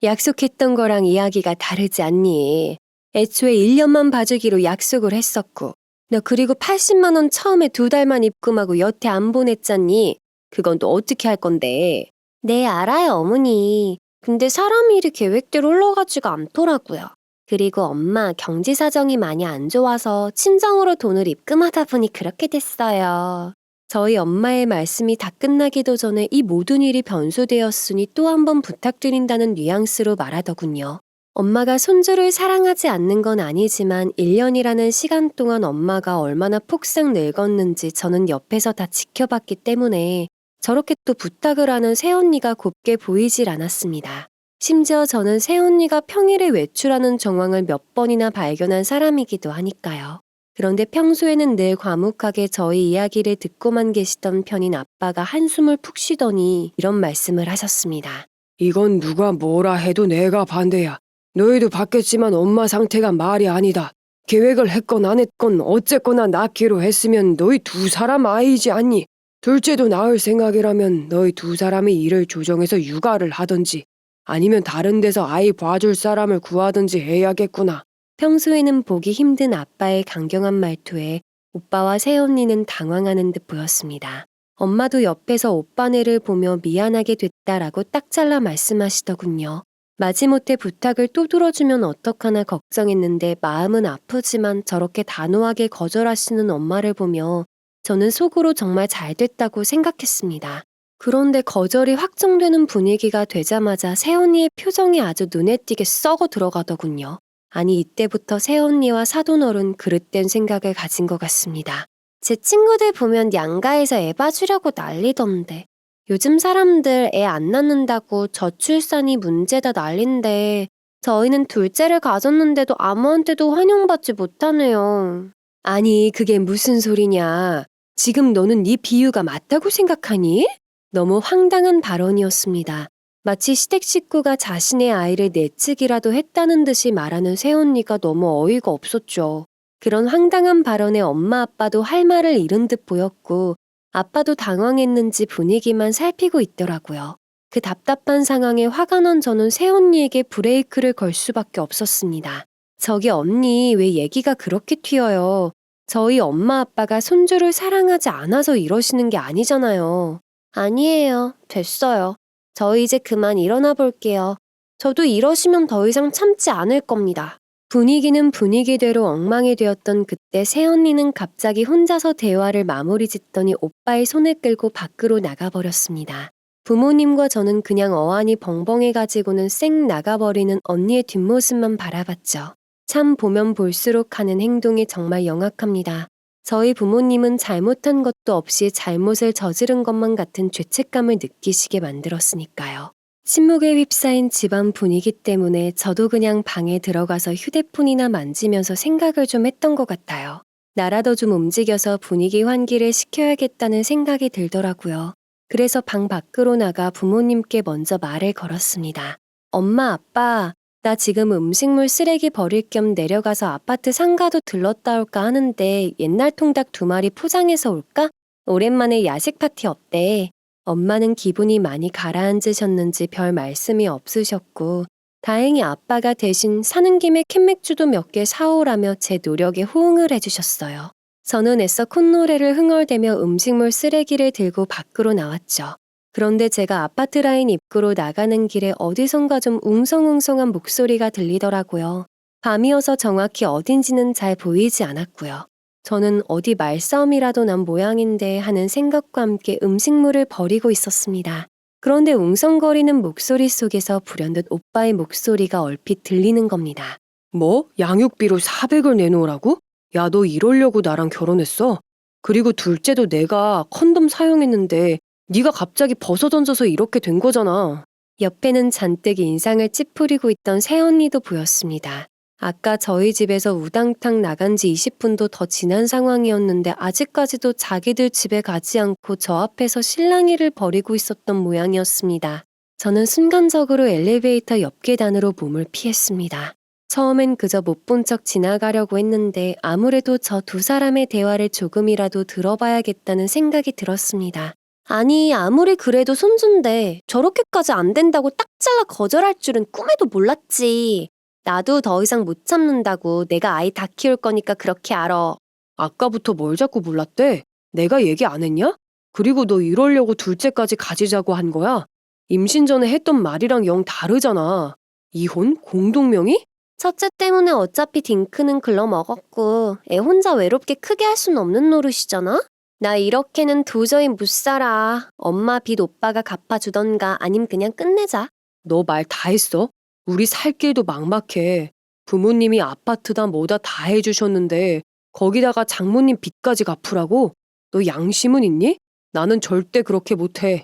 B: 약속했던 거랑 이야기가 다르지 않니? 애초에 1년만 봐주기로 약속을 했었고 너 그리고 80만 원 처음에 2달만 입금하고 여태 안 보냈잖니? 그건 또 어떻게 할 건데?
A: 네, 알아요, 어머니. 근데 사람 일이 계획대로 흘러가지가 않더라고요. 그리고 엄마 경제 사정이 많이 안 좋아서 친정으로 돈을 입금하다 보니 그렇게 됐어요.
B: 저희 엄마의 말씀이 다 끝나기도 전에 이 모든 일이 변수되었으니 또 한 번 부탁드린다는 뉘앙스로 말하더군요. 엄마가 손주를 사랑하지 않는 건 아니지만 1년이라는 시간 동안 엄마가 얼마나 폭삭 늙었는지 저는 옆에서 다 지켜봤기 때문에 저렇게 또 부탁을 하는 새언니가 곱게 보이질 않았습니다. 심지어 저는 새언니가 평일에 외출하는 정황을 몇 번이나 발견한 사람이기도 하니까요. 그런데 평소에는 늘 과묵하게 저희 이야기를 듣고만 계시던 편인 아빠가 한숨을 푹 쉬더니 이런 말씀을 하셨습니다.
C: 이건 누가 뭐라 해도 내가 반대야. 너희도 봤겠지만 엄마 상태가 말이 아니다. 계획을 했건 안 했건 어쨌거나 낳기로 했으면 너희 두 사람 아이지 않니? 둘째도 낳을 생각이라면 너희 두 사람이 일을 조정해서 육아를 하든지 아니면 다른 데서 아이 봐줄 사람을 구하든지 해야겠구나.
B: 평소에는 보기 힘든 아빠의 강경한 말투에 오빠와 새언니는 당황하는 듯 보였습니다. 엄마도 옆에서 오빠네를 보며 미안하게 됐다라고 딱 잘라 말씀하시더군요. 마지못해 부탁을 또 들어주면 어떡하나 걱정했는데 마음은 아프지만 저렇게 단호하게 거절하시는 엄마를 보며 저는 속으로 정말 잘 됐다고 생각했습니다. 그런데 거절이 확정되는 분위기가 되자마자 새언니의 표정이 아주 눈에 띄게 썩어 들어가더군요. 아니 이때부터 새언니와 사돈어른 그릇된 생각을 가진 것 같습니다.
A: 제 친구들 보면 양가에서 애 봐주려고 난리던데. 요즘 사람들 애 안 낳는다고 저출산이 문제다 난린데 저희는 둘째를 가졌는데도 아무한테도 환영받지 못하네요.
B: 아니 그게 무슨 소리냐. 지금 너는 네 비유가 맞다고 생각하니? 너무 황당한 발언이었습니다. 마치 시댁 식구가 자신의 아이를 내치기라도 했다는 듯이 말하는 새언니가 너무 어이가 없었죠. 그런 황당한 발언에 엄마 아빠도 할 말을 잃은 듯 보였고 아빠도 당황했는지 분위기만 살피고 있더라고요. 그 답답한 상황에 화가 난 저는 새언니에게 브레이크를 걸 수밖에 없었습니다. 저기 언니 왜 얘기가 그렇게 튀어요. 저희 엄마 아빠가 손주를 사랑하지 않아서 이러시는 게 아니잖아요.
A: 아니에요. 됐어요. 저 이제 그만 일어나 볼게요. 저도 이러시면 더 이상 참지 않을 겁니다.
B: 분위기는 분위기대로 엉망이 되었던 그때 새언니는 갑자기 혼자서 대화를 마무리 짓더니 오빠의 손을 끌고 밖으로 나가버렸습니다. 부모님과 저는 그냥 어안이 벙벙해가지고는 쌩 나가버리는 언니의 뒷모습만 바라봤죠. 참 보면 볼수록 하는 행동이 정말 영악합니다. 저희 부모님은 잘못한 것도 없이 잘못을 저지른 것만 같은 죄책감을 느끼시게 만들었으니까요. 침묵에 휩싸인 집안 분위기 때문에 저도 그냥 방에 들어가서 휴대폰이나 만지면서 생각을 좀 했던 것 같아요. 나라도 좀 움직여서 분위기 환기를 시켜야겠다는 생각이 들더라고요. 그래서 방 밖으로 나가 부모님께 먼저 말을 걸었습니다. 엄마, 아빠, 나 지금 음식물 쓰레기 버릴 겸 내려가서 아파트 상가도 들렀다 올까 하는데 옛날 통닭 2마리 포장해서 올까? 오랜만에 야식 파티 어때? 엄마는 기분이 많이 가라앉으셨는지 별 말씀이 없으셨고 다행히 아빠가 대신 사는 김에 캔맥주도 몇 개 사오라며 제 노력에 호응을 해주셨어요. 저는 애써 콧노래를 흥얼대며 음식물 쓰레기를 들고 밖으로 나왔죠. 그런데 제가 아파트 라인 입구로 나가는 길에 어디선가 좀 웅성웅성한 목소리가 들리더라고요. 밤이어서 정확히 어딘지는 잘 보이지 않았고요. 저는 어디 말싸움이라도 난 모양인데 하는 생각과 함께 음식물을 버리고 있었습니다. 그런데 웅성거리는 목소리 속에서 불현듯 오빠의 목소리가 얼핏 들리는 겁니다.
C: 뭐? 양육비로 400을 내놓으라고? 야, 너 이러려고 나랑 결혼했어? 그리고 둘째도 내가 컨돔 사용했는데 네가 갑자기 벗어던져서 이렇게 된 거잖아.
B: 옆에는 잔뜩 인상을 찌푸리고 있던 새언니도 보였습니다. 아까 저희 집에서 우당탕 나간 지 20분도 더 지난 상황이었는데 아직까지도 자기들 집에 가지 않고 저 앞에서 실랑이를 벌이고 있었던 모양이었습니다. 저는 순간적으로 엘리베이터 옆 계단으로 몸을 피했습니다. 처음엔 그저 못 본 척 지나가려고 했는데 아무래도 저 두 사람의 대화를 조금이라도 들어봐야겠다는 생각이 들었습니다.
A: 아니, 아무리 그래도 손주인데 저렇게까지 안 된다고 딱 잘라 거절할 줄은 꿈에도 몰랐지. 나도 더 이상 못 참는다고. 내가 아이 다 키울 거니까 그렇게 알아.
C: 아까부터 뭘 자꾸 몰랐대? 내가 얘기 안 했냐? 그리고 너 이러려고 둘째까지 가지자고 한 거야? 임신 전에 했던 말이랑 영 다르잖아. 이혼? 공동명의?
A: 첫째 때문에 어차피 딩크는 글러먹었고 애 혼자 외롭게 크게 할 순 없는 노릇이잖아? 나 이렇게는 도저히 못 살아. 엄마 빚 오빠가 갚아주던가 아님 그냥 끝내자.
C: 너 말 다 했어? 우리 살 길도 막막해. 부모님이 아파트다 뭐다 다 해주셨는데 거기다가 장모님 빚까지 갚으라고? 너 양심은 있니? 나는 절대 그렇게 못해.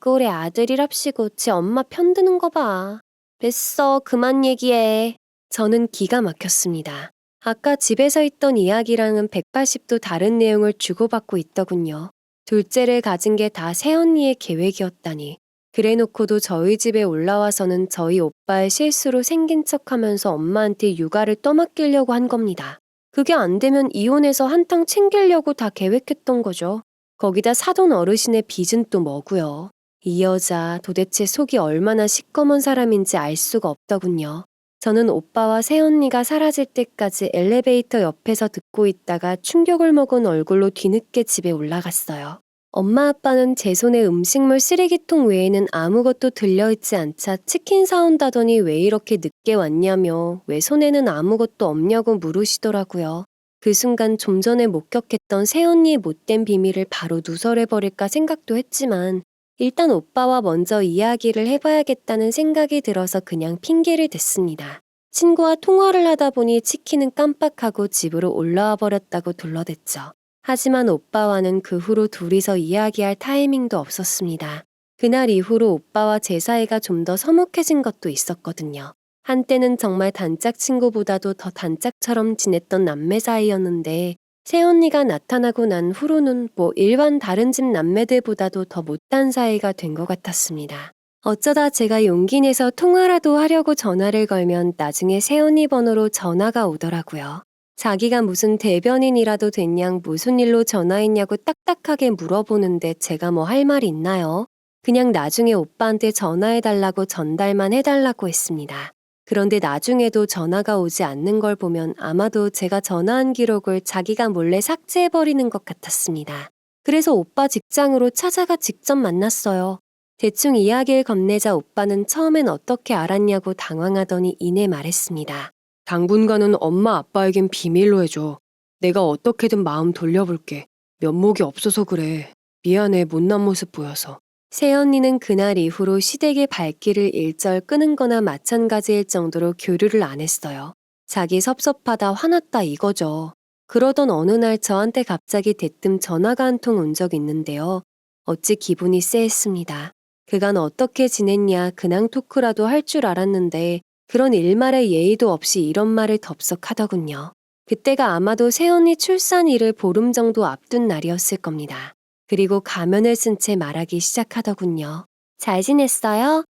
A: 꼴의 아들이랍시고 지 엄마 편드는 거 봐. 됐어, 그만 얘기해.
B: 저는 기가 막혔습니다. 아까 집에서 있던 이야기랑은 180도 다른 내용을 주고받고 있더군요. 둘째를 가진 게 다 새언니의 계획이었다니. 그래놓고도 저희 집에 올라와서는 저희 오빠의 실수로 생긴 척하면서 엄마한테 육아를 떠맡기려고 한 겁니다. 그게 안 되면 이혼해서 한탕 챙기려고 다 계획했던 거죠. 거기다 사돈 어르신의 빚은 또 뭐고요. 이 여자 도대체 속이 얼마나 시꺼먼 사람인지 알 수가 없더군요. 저는 오빠와 새언니가 사라질 때까지 엘리베이터 옆에서 듣고 있다가 충격을 먹은 얼굴로 뒤늦게 집에 올라갔어요. 엄마 아빠는 제 손에 음식물 쓰레기통 외에는 아무것도 들려있지 않자 치킨 사온다더니 왜 이렇게 늦게 왔냐며 왜 손에는 아무것도 없냐고 물으시더라고요. 그 순간 좀 전에 목격했던 새언니의 못된 비밀을 바로 누설해버릴까 생각도 했지만 일단 오빠와 먼저 이야기를 해봐야겠다는 생각이 들어서 그냥 핑계를 댔습니다. 친구와 통화를 하다 보니 치킨은 깜빡하고 집으로 올라와 버렸다고 둘러댔죠. 하지만 오빠와는 그 후로 둘이서 이야기할 타이밍도 없었습니다. 그날 이후로 오빠와 제 사이가 좀 더 서먹해진 것도 있었거든요. 한때는 정말 단짝 친구보다도 더 단짝처럼 지냈던 남매 사이였는데 새언니가 나타나고 난 후로는 뭐 일반 다른 집 남매들보다도 더 못한 사이가 된 것 같았습니다. 어쩌다 제가 용기 내서 통화라도 하려고 전화를 걸면 나중에 새언니 번호로 전화가 오더라고요. 자기가 무슨 대변인이라도 됐냥 무슨 일로 전화했냐고 딱딱하게 물어보는데 제가 뭐 할 말이 있나요? 그냥 나중에 오빠한테 전화해달라고 전달만 해달라고 했습니다. 그런데 나중에도 전화가 오지 않는 걸 보면 아마도 제가 전화한 기록을 자기가 몰래 삭제해버리는 것 같았습니다. 그래서 오빠 직장으로 찾아가 직접 만났어요. 대충 이야기를 건네자 오빠는 처음엔 어떻게 알았냐고 당황하더니 이내 말했습니다.
C: 당분간은 엄마 아빠에겐 비밀로 해줘. 내가 어떻게든 마음 돌려볼게. 면목이 없어서 그래. 미안해, 못난 모습 보여서.
B: 새언니는 그날 이후로 시댁의 발길을 일절 끄는 거나 마찬가지일 정도로 교류를 안 했어요. 자기 섭섭하다 화났다 이거죠. 그러던 어느 날 저한테 갑자기 대뜸 전화가 한 통 온 적 있는데요. 어찌 기분이 쎄했습니다. 그간 어떻게 지냈냐 근황 토크라도 할 줄 알았는데 그런 일말의 예의도 없이 이런 말을 덥석하더군요. 그때가 아마도 새언니 출산일을 보름 정도 앞둔 날이었을 겁니다. 그리고 가면을 쓴 채 말하기 시작하더군요. 잘 지냈어요?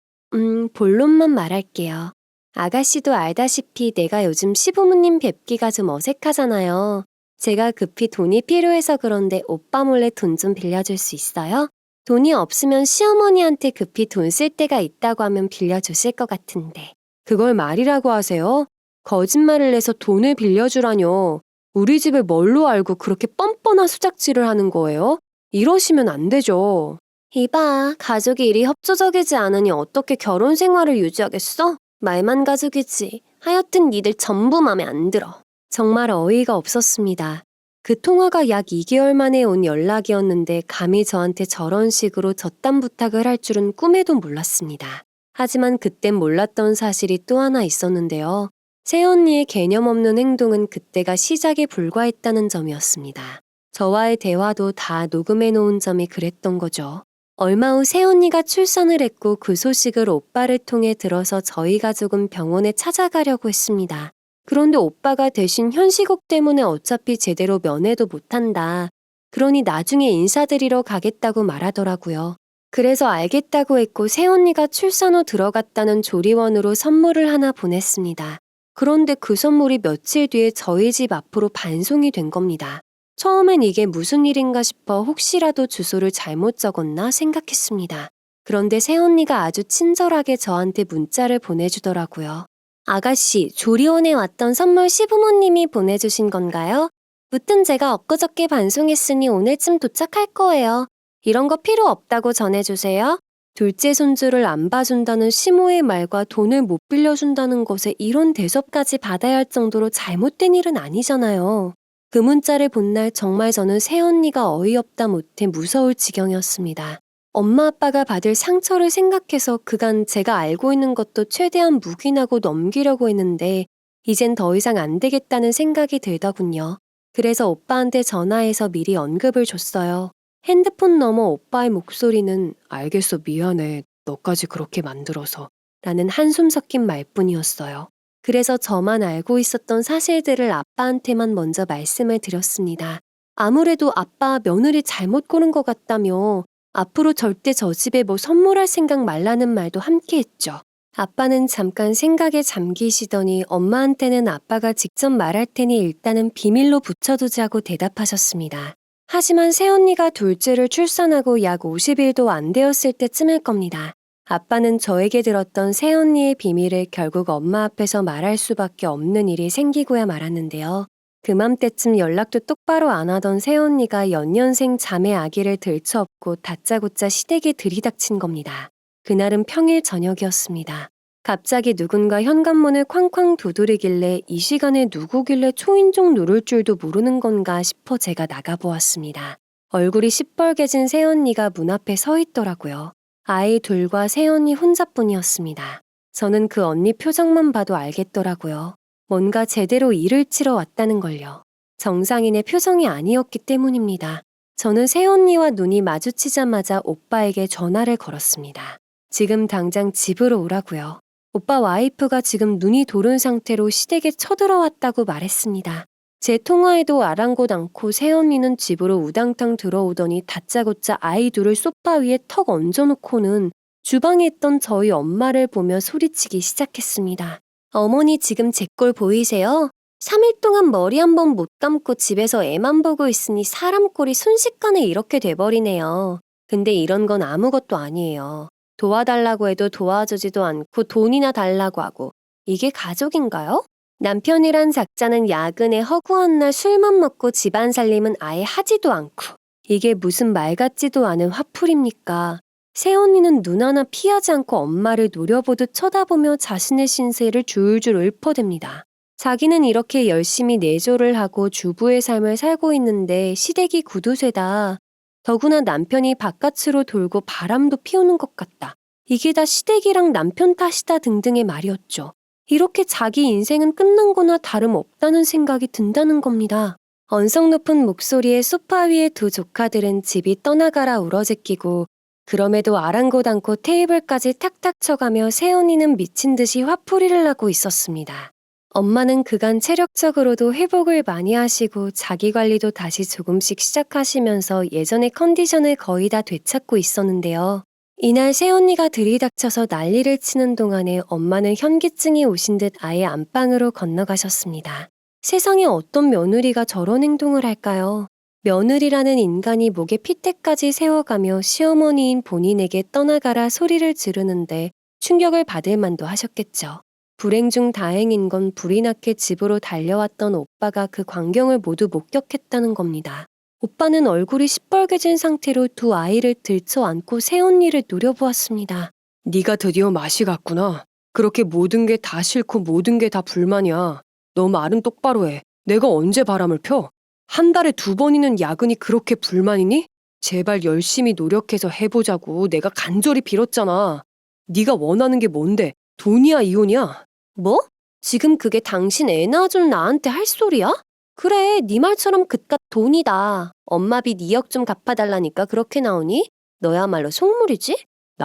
B: 본론만 말할게요. 아가씨도 알다시피 내가 요즘 시부모님 뵙기가 좀 어색하잖아요. 제가 급히 돈이 필요해서 그런데 오빠 몰래 돈 좀 빌려줄 수 있어요? 돈이 없으면 시어머니한테 급히 돈 쓸 때가 있다고 하면 빌려주실 것 같은데.
C: 그걸 말이라고 하세요? 거짓말을 해서 돈을 빌려주라뇨. 우리 집을 뭘로 알고 그렇게 뻔뻔한 수작질을 하는 거예요? 이러시면 안 되죠.
B: 이봐, 가족이 이리 협조적이지 않으니 어떻게 결혼 생활을 유지하겠어? 말만 가족이지. 하여튼 니들 전부 맘에 안 들어. 정말 어이가 없었습니다. 그 통화가 약 2개월 만에 온 연락이었는데 감히 저한테 저런 식으로 저딴 부탁을 할 줄은 꿈에도 몰랐습니다. 하지만 그땐 몰랐던 사실이 또 하나 있었는데요. 새언니의 개념 없는 행동은 그때가 시작에 불과했다는 점이었습니다. 저와의 대화도 다 녹음해 놓은 점이 그랬던 거죠. 얼마 후 새언니가 출산을 했고 그 소식을 오빠를 통해 들어서 저희 가족은 병원에 찾아가려고 했습니다. 그런데 오빠가 대신 현시국 때문에 어차피 제대로 면회도 못한다. 그러니 나중에 인사드리러 가겠다고 말하더라고요. 그래서 알겠다고 했고 새언니가 출산 후 들어갔다는 조리원으로 선물을 하나 보냈습니다. 그런데 그 선물이 며칠 뒤에 저희 집 앞으로 반송이 된 겁니다. 처음엔 이게 무슨 일인가 싶어 혹시라도 주소를 잘못 적었나 생각했습니다. 그런데 새언니가 아주 친절하게 저한테 문자를 보내주더라고요. 아가씨, 조리원에 왔던 선물 시부모님이 보내주신 건가요? 무튼 제가 엊그저께 반송했으니 오늘쯤 도착할 거예요. 이런 거 필요 없다고 전해주세요. 둘째 손주를 안 봐준다는 시모의 말과 돈을 못 빌려준다는 것에 이런 대접까지 받아야 할 정도로 잘못된 일은 아니잖아요. 그 문자를 본 날 정말 저는 새언니가 어이없다 못해 무서울 지경이었습니다. 엄마 아빠가 받을 상처를 생각해서 그간 제가 알고 있는 것도 최대한 묵인하고 넘기려고 했는데 이젠 더 이상 안 되겠다는 생각이 들더군요. 그래서 오빠한테 전화해서 미리 언급을 줬어요. 핸드폰 너머 오빠의 목소리는
C: 알겠어, 미안해. 너까지 그렇게 만들어서.
B: 라는 한숨 섞인 말뿐이었어요. 그래서 저만 알고 있었던 사실들을 아빠한테만 먼저 말씀을 드렸습니다. 아무래도 아빠 며느리 잘못 고른 것 같다며 앞으로 절대 저 집에 뭐 선물할 생각 말라는 말도 함께 했죠. 아빠는 잠깐 생각에 잠기시더니 엄마한테는 아빠가 직접 말할 테니 일단은 비밀로 붙여두자고 대답하셨습니다. 하지만 새언니가 둘째를 출산하고 약 50일도 안 되었을 때쯤일 겁니다. 아빠는 저에게 들었던 새언니의 비밀을 결국 엄마 앞에서 말할 수밖에 없는 일이 생기고야 말았는데요. 그맘때쯤 연락도 똑바로 안 하던 새언니가 연년생 자매 아기를 들쳐업고 다짜고짜 시댁에 들이닥친 겁니다. 그날은 평일 저녁이었습니다. 갑자기 누군가 현관문을 쾅쾅 두드리길래 이 시간에 누구길래 초인종 누를 줄도 모르는 건가 싶어 제가 나가보았습니다. 얼굴이 시뻘개진 새언니가 문 앞에 서 있더라고요. 아이 둘과 새언니 혼자뿐이었습니다. 저는 그 언니 표정만 봐도 알겠더라고요. 뭔가 제대로 일을 치러 왔다는 걸요. 정상인의 표정이 아니었기 때문입니다. 저는 새언니와 눈이 마주치자마자 오빠에게 전화를 걸었습니다. 지금 당장 집으로 오라고요. 오빠 와이프가 지금 눈이 도른 상태로 시댁에 쳐들어왔다고 말했습니다. 제 통화에도 아랑곳 않고 새언니는 집으로 우당탕 들어오더니 다짜고짜 아이 둘을 소파 위에 턱 얹어놓고는 주방에 있던 저희 엄마를 보며 소리치기 시작했습니다. 어머니 지금 제 꼴 보이세요? 3일 동안 머리 한 번 못 감고 집에서 애만 보고 있으니 사람 꼴이 순식간에 이렇게 돼버리네요. 근데 이런 건 아무것도 아니에요. 도와달라고 해도 도와주지도 않고 돈이나 달라고 하고 이게 가족인가요? 남편이란 작자는 야근에 허구한 날 술만 먹고 집안 살림은 아예 하지도 않고 이게 무슨 말 같지도 않은 화풀입니까? 새언니는 눈 하나 피하지 않고 엄마를 노려보듯 쳐다보며 자신의 신세를 줄줄 읊어댑니다. 자기는 이렇게 열심히 내조를 하고 주부의 삶을 살고 있는데 시댁이 구두쇠다. 더구나 남편이 바깥으로 돌고 바람도 피우는 것 같다. 이게 다 시댁이랑 남편 탓이다 등등의 말이었죠. 이렇게 자기 인생은 끝난 거나 다름없다는 생각이 든다는 겁니다. 언성 높은 목소리에 소파 위에 두 조카들은 집이 떠나가라 울어제끼고 그럼에도 아랑곳 않고 테이블까지 탁탁 쳐가며 새언니는 미친 듯이 화풀이를 하고 있었습니다. 엄마는 그간 체력적으로도 회복을 많이 하시고 자기 관리도 다시 조금씩 시작하시면서 예전의 컨디션을 거의 다 되찾고 있었는데요. 이날 새언니가 들이닥쳐서 난리를 치는 동안에 엄마는 현기증이 오신 듯 아예 안방으로 건너가셨습니다. 세상에 어떤 며느리가 저런 행동을 할까요? 며느리라는 인간이 목에 핏대까지 세워가며 시어머니인 본인에게 떠나가라 소리를 지르는데 충격을 받을 만도 하셨겠죠. 불행 중 다행인 건 불이 나게 집으로 달려왔던 오빠가 그 광경을 모두 목격했다는 겁니다. 오빠는 얼굴이 시뻘개진 상태로 두 아이를 들쳐 안고 새언니를 노려보았습니다.
C: 네가 드디어 맛이 갔구나. 그렇게 모든 게 다 싫고 모든 게 다 불만이야. 너 말은 똑바로 해. 내가 언제 바람을 펴? 한 달에 2번이는 야근이 그렇게 불만이니? 제발 열심히 노력해서 해보자고 내가 간절히 빌었잖아. 네가 원하는 게 뭔데? 돈이야 이혼이야?
A: 뭐? 지금 그게 당신 애 낳아준 나한테 할 소리야? 그래, 네 말처럼 그깟 돈이다. 엄마비 2억 좀 갚아달라니까 그렇게 나오니? 너야말로 속물이지?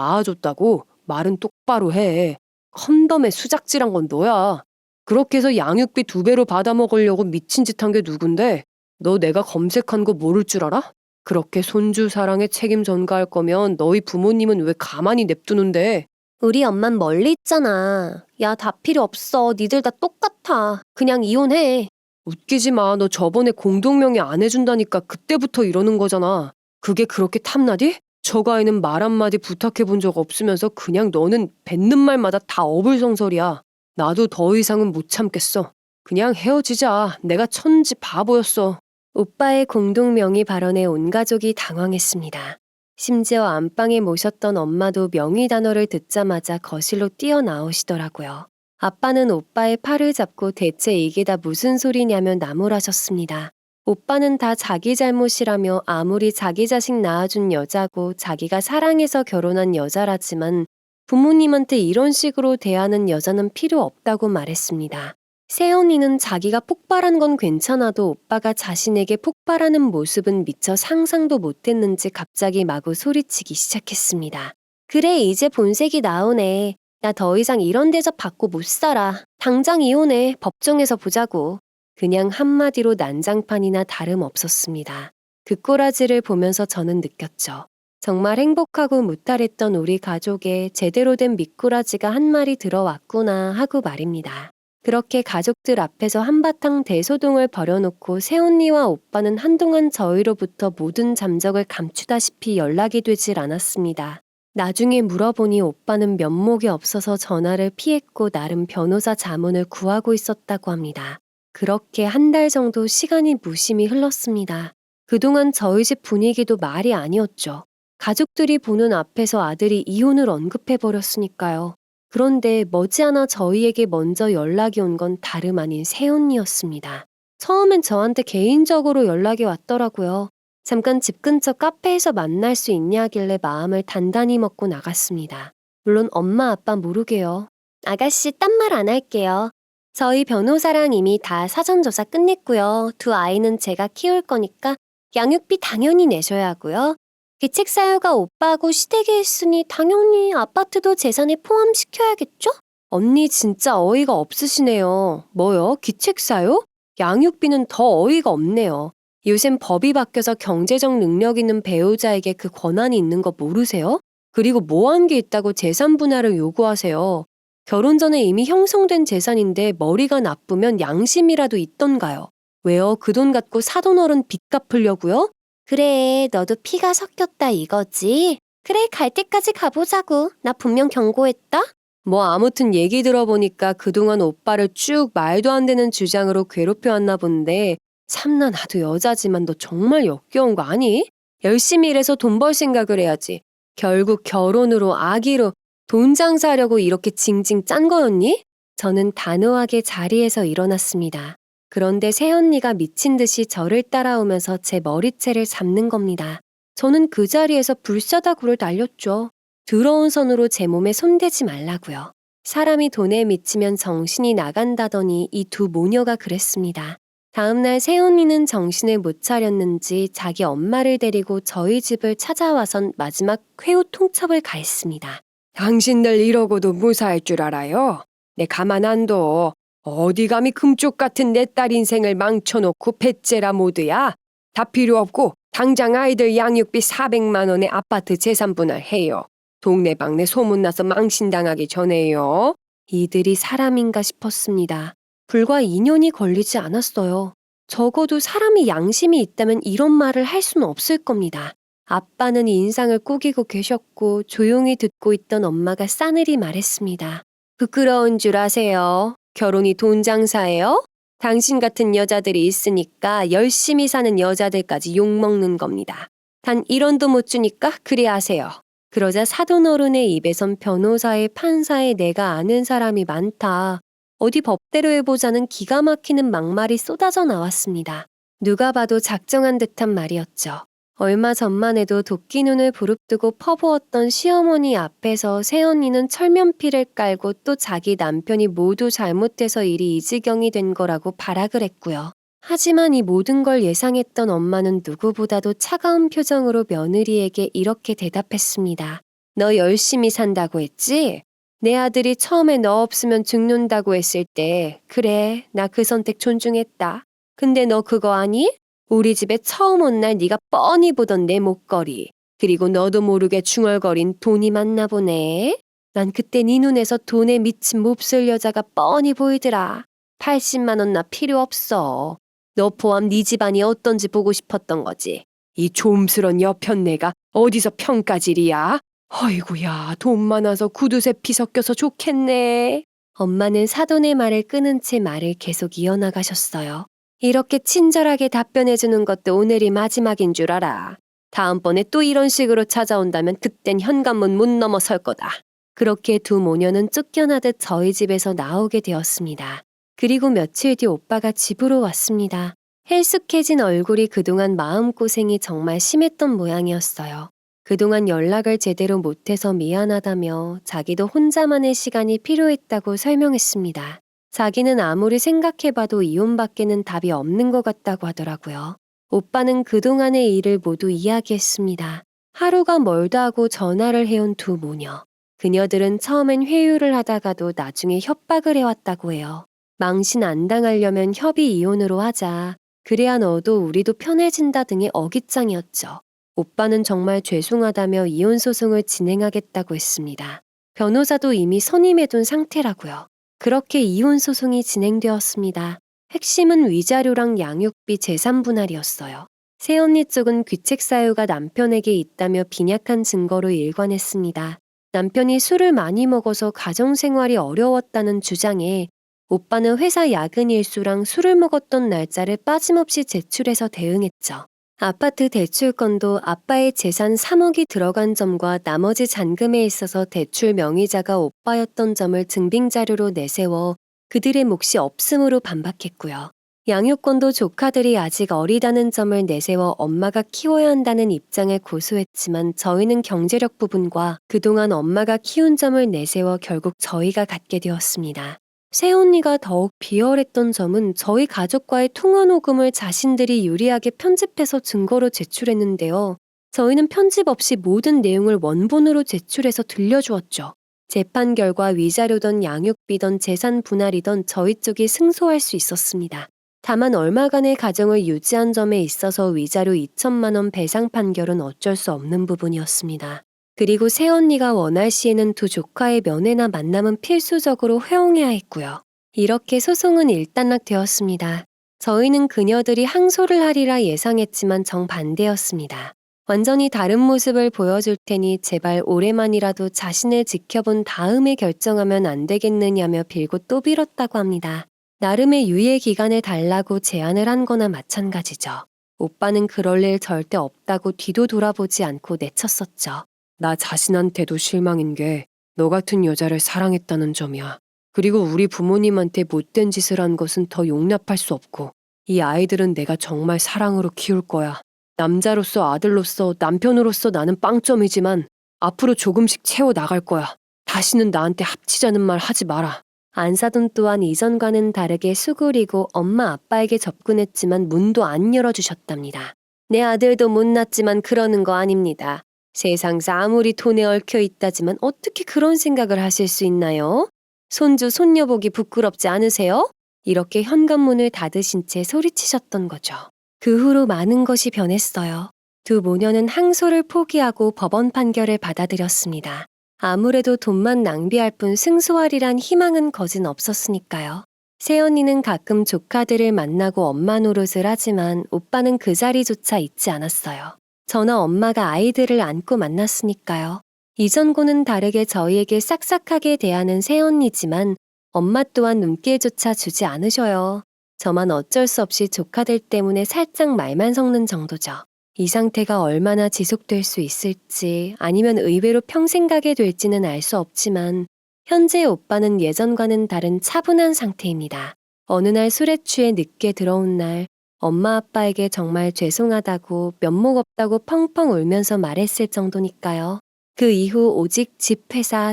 C: 낳아줬다고? 말은 똑바로 해. 컨덤에 수작질한 건 너야. 그렇게 해서 양육비 2배로 받아먹으려고 미친 짓 한 게 누군데? 너 내가 검색한 거 모를 줄 알아? 그렇게 손주 사랑에 책임 전가할 거면 너희 부모님은 왜 가만히 냅두는데?
A: 우리 엄만 멀리 있잖아. 야, 다 필요 없어. 니들 다 똑같아. 그냥 이혼해.
C: 웃기지 마. 너 저번에 공동명의 안 해준다니까 그때부터 이러는 거잖아. 그게 그렇게 탐나디? 저가에는 말 한마디 부탁해 본 적 없으면서 그냥 너는 뱉는 말마다 다 어불성설이야. 나도 더 이상은 못 참겠어. 그냥 헤어지자. 내가 천지 바보였어.
B: 오빠의 공동명의 발언에 온 가족이 당황했습니다. 심지어 안방에 모셨던 엄마도 명의 단어를 듣자마자 거실로 뛰어나오시더라고요. 아빠는 오빠의 팔을 잡고 대체 이게 다 무슨 소리냐며 나무라셨습니다. 오빠는 다 자기 잘못이라며 아무리 자기 자식 낳아준 여자고 자기가 사랑해서 결혼한 여자라지만 부모님한테 이런 식으로 대하는 여자는 필요 없다고 말했습니다. 새언니는 자기가 폭발한 건 괜찮아도 오빠가 자신에게 폭발하는 모습은 미처 상상도 못했는지 갑자기 마구 소리치기 시작했습니다. 그래, 이제 본색이 나오네. 나 더 이상 이런 대접 받고 못 살아. 당장 이혼해. 법정에서 보자고. 그냥 한마디로 난장판이나 다름없었습니다. 그 꼬라지를 보면서 저는 느꼈죠. 정말 행복하고 무탈했던 우리 가족에 제대로 된 미꾸라지가 한 마리 들어왔구나 하고 말입니다. 그렇게 가족들 앞에서 한바탕 대소동을 벌여놓고 새언니와 오빠는 한동안 저희로부터 모든 잠적을 감추다시피 연락이 되질 않았습니다. 나중에 물어보니 오빠는 면목이 없어서 전화를 피했고 나름 변호사 자문을 구하고 있었다고 합니다. 그렇게 한 달 정도 시간이 무심히 흘렀습니다. 그동안 저희 집 분위기도 말이 아니었죠. 가족들이 보는 앞에서 아들이 이혼을 언급해버렸으니까요. 그런데 머지않아 저희에게 먼저 연락이 온 건 다름 아닌 새언니였습니다. 처음엔 저한테 개인적으로 연락이 왔더라고요. 잠깐 집 근처 카페에서 만날 수 있냐길래 마음을 단단히 먹고 나갔습니다. 물론 엄마 아빠 모르게요. 아가씨 딴 말 안 할게요. 저희 변호사랑 이미 다 사전조사 끝냈고요. 두 아이는 제가 키울 거니까 양육비 당연히 내셔야 하고요. 기책 사유가 오빠하고 시댁에 있으니 당연히 아파트도 재산에 포함시켜야겠죠? 언니 진짜 어이가 없으시네요. 뭐요? 기책 사유? 양육비는 더 어이가 없네요. 요샌 법이 바뀌어서 경제적 능력 있는 배우자에게 그 권한이 있는 거 모르세요? 그리고 뭐 한 게 있다고 재산 분할을 요구하세요. 결혼 전에 이미 형성된 재산인데 머리가 나쁘면 양심이라도 있던가요? 왜요? 그 돈 갖고 사돈어른 빚 갚으려고요?
A: 그래, 너도 피가 섞였다 이거지? 그래, 갈 때까지 가보자고. 나 분명 경고했다.
B: 뭐 아무튼 얘기 들어보니까 그동안 오빠를 쭉 말도 안 되는 주장으로 괴롭혀왔나 본데 참나 나도 여자지만 너 정말 역겨운 거 아니? 열심히 일해서 돈 벌 생각을 해야지. 결국 결혼으로 아기로 돈 장사하려고 이렇게 징징 짠 거였니? 저는 단호하게 자리에서 일어났습니다. 그런데 새언니가 미친 듯이 저를 따라오면서 제 머리채를 잡는 겁니다. 저는 그 자리에서 불사다구를 날렸죠. 더러운 손으로 제 몸에 손대지 말라고요. 사람이 돈에 미치면 정신이 나간다더니 이 두 모녀가 그랬습니다. 다음날 새언니는 정신을 못 차렸는지 자기 엄마를 데리고 저희 집을 찾아와선 마지막 회후 통첩을 가했습니다.
C: 당신들 이러고도 무사할 줄 알아요? 내 가만 안 둬. 어디 감히 금쪽 같은 내 딸 인생을 망쳐놓고 배째라 모드야? 다 필요 없고 당장 아이들 양육비 400만 원의 아파트 재산 분할해요. 동네방네 소문나서 망신당하기 전에요.
B: 이들이 사람인가 싶었습니다. 불과 2년이 걸리지 않았어요. 적어도 사람이 양심이 있다면 이런 말을 할 수는 없을 겁니다. 아빠는 인상을 꾸기고 계셨고 조용히 듣고 있던 엄마가 싸늘히 말했습니다. 부끄러운 줄 아세요? 결혼이 돈 장사예요? 당신 같은 여자들이 있으니까 열심히 사는 여자들까지 욕먹는 겁니다. 단 1원도 못 주니까 그리 하세요. 그러자 사돈어른의 입에선 변호사의 판사의 내가 아는 사람이 많다. 어디 법대로 해보자는 기가 막히는 막말이 쏟아져 나왔습니다. 누가 봐도 작정한 듯한 말이었죠. 얼마 전만 해도 도끼 눈을 부릅뜨고 퍼부었던 시어머니 앞에서 새언니는 철면피를 깔고 또 자기 남편이 모두 잘못돼서 일이 이 지경이 된 거라고 발악을 했고요. 하지만 이 모든 걸 예상했던 엄마는 누구보다도 차가운 표정으로 며느리에게 이렇게 대답했습니다. 너 열심히 산다고 했지? 내 아들이 처음에 너 없으면 죽는다고 했을 때 그래, 나 그 선택 존중했다. 근데 너 그거 아니? 우리 집에 처음 온 날 네가 뻔히 보던 내 목걸이, 그리고 너도 모르게 중얼거린 돈이 맞나 보네. 난 그때 네 눈에서 돈에 미친 몹쓸 여자가 뻔히 보이더라. 80만 원 나 필요 없어. 너 포함 네 집안이 어떤지 보고 싶었던 거지.
C: 이 좀스런 여편네가 어디서 평가질이야? 어이구야, 돈 많아서 구두쇠 피 섞여서 좋겠네.
B: 엄마는 사돈의 말을 끊은 채 말을 계속 이어나가셨어요. 이렇게 친절하게 답변해주는 것도 오늘이 마지막인 줄 알아. 다음번에 또 이런 식으로 찾아온다면 그땐 현관문 못 넘어설 거다. 그렇게 두 모녀는 쫓겨나듯 저희 집에서 나오게 되었습니다. 그리고 며칠 뒤 오빠가 집으로 왔습니다. 헬쑥해진 얼굴이 그동안 마음고생이 정말 심했던 모양이었어요. 그동안 연락을 제대로 못해서 미안하다며 자기도 혼자만의 시간이 필요했다고 설명했습니다. 자기는 아무리 생각해봐도 이혼밖에는 답이 없는 것 같다고 하더라고요. 오빠는 그동안의 일을 모두 이야기했습니다. 하루가 멀다 하고 전화를 해온 두 모녀. 그녀들은 처음엔 회유를 하다가도 나중에 협박을 해왔다고 해요. 망신 안 당하려면 협의 이혼으로 하자. 그래야 너도 우리도 편해진다 등의 어깃장이었죠. 오빠는 정말 죄송하다며 이혼 소송을 진행하겠다고 했습니다. 변호사도 이미 선임해둔 상태라고요. 그렇게 이혼 소송이 진행되었습니다. 핵심은 위자료랑 양육비 재산 분할이었어요. 새언니 쪽은 귀책 사유가 남편에게 있다며 빈약한 증거로 일관했습니다. 남편이 술을 많이 먹어서 가정생활이 어려웠다는 주장에 오빠는 회사 야근 일수랑 술을 먹었던 날짜를 빠짐없이 제출해서 대응했죠. 아파트 대출건도 아빠의 재산 3억이 들어간 점과 나머지 잔금에 있어서 대출 명의자가 오빠였던 점을 증빙자료로 내세워 그들의 몫이 없음으로 반박했고요. 양육권도 조카들이 아직 어리다는 점을 내세워 엄마가 키워야 한다는 입장을 고수했지만 저희는 경제력 부분과 그동안 엄마가 키운 점을 내세워 결국 저희가 갖게 되었습니다. 새언니가 더욱 비열했던 점은 저희 가족과의 통화 녹음을 자신들이 유리하게 편집해서 증거로 제출했는데요. 저희는 편집 없이 모든 내용을 원본으로 제출해서 들려주었죠. 재판 결과 위자료든 양육비든 재산 분할이든 저희 쪽이 승소할 수 있었습니다. 다만 얼마간의 가정을 유지한 점에 있어서 위자료 2천만 원 배상 판결은 어쩔 수 없는 부분이었습니다. 그리고 새언니가 원할 시에는 두 조카의 면회나 만남은 필수적으로 허용해야 했고요. 이렇게 소송은 일단락되었습니다. 저희는 그녀들이 항소를 하리라 예상했지만 정반대였습니다. 완전히 다른 모습을 보여줄 테니 제발 올해만이라도 자신을 지켜본 다음에 결정하면 안 되겠느냐며 빌고 또 빌었다고 합니다. 나름의 유예 기간을 달라고 제안을 한 거나 마찬가지죠. 오빠는 그럴 일 절대 없다고 뒤도 돌아보지 않고 내쳤었죠.
C: 나 자신한테도 실망인 게 너 같은 여자를 사랑했다는 점이야. 그리고 우리 부모님한테 못된 짓을 한 것은 더 용납할 수 없고 이 아이들은 내가 정말 사랑으로 키울 거야. 남자로서 아들로서 남편으로서 나는 빵점이지만 앞으로 조금씩 채워 나갈 거야. 다시는 나한테 합치자는 말 하지 마라.
B: 안사돈 또한 이전과는 다르게 수그리고 엄마 아빠에게 접근했지만 문도 안 열어주셨답니다. 내 아들도 못났지만 그러는 거 아닙니다. 세상사 아무리 돈에 얽혀 있다지만 어떻게 그런 생각을 하실 수 있나요? 손주 손녀 보기 부끄럽지 않으세요? 이렇게 현관문을 닫으신 채 소리치셨던 거죠. 그 후로 많은 것이 변했어요. 두 모녀는 항소를 포기하고 법원 판결을 받아들였습니다. 아무래도 돈만 낭비할 뿐 승소하리란 희망은 거진 없었으니까요. 새언니는 가끔 조카들을 만나고 엄마 노릇을 하지만 오빠는 그 자리조차 잊지 않았어요. 저나 엄마가 아이들을 안고 만났으니까요. 이전고는 다르게 저희에게 싹싹하게 대하는 새언니지만 엄마 또한 눈길조차 주지 않으셔요. 저만 어쩔 수 없이 조카들 때문에 살짝 말만 섞는 정도죠. 이 상태가 얼마나 지속될 수 있을지 아니면 의외로 평생 가게 될지는 알 수 없지만 현재 오빠는 예전과는 다른 차분한 상태입니다. 어느 날 술에 취해 늦게 들어온 날 엄마 아빠에게 정말 죄송하다고 면목 없다고 펑펑 울면서 말했을 정도니까요. 그 이후 오직 집 회사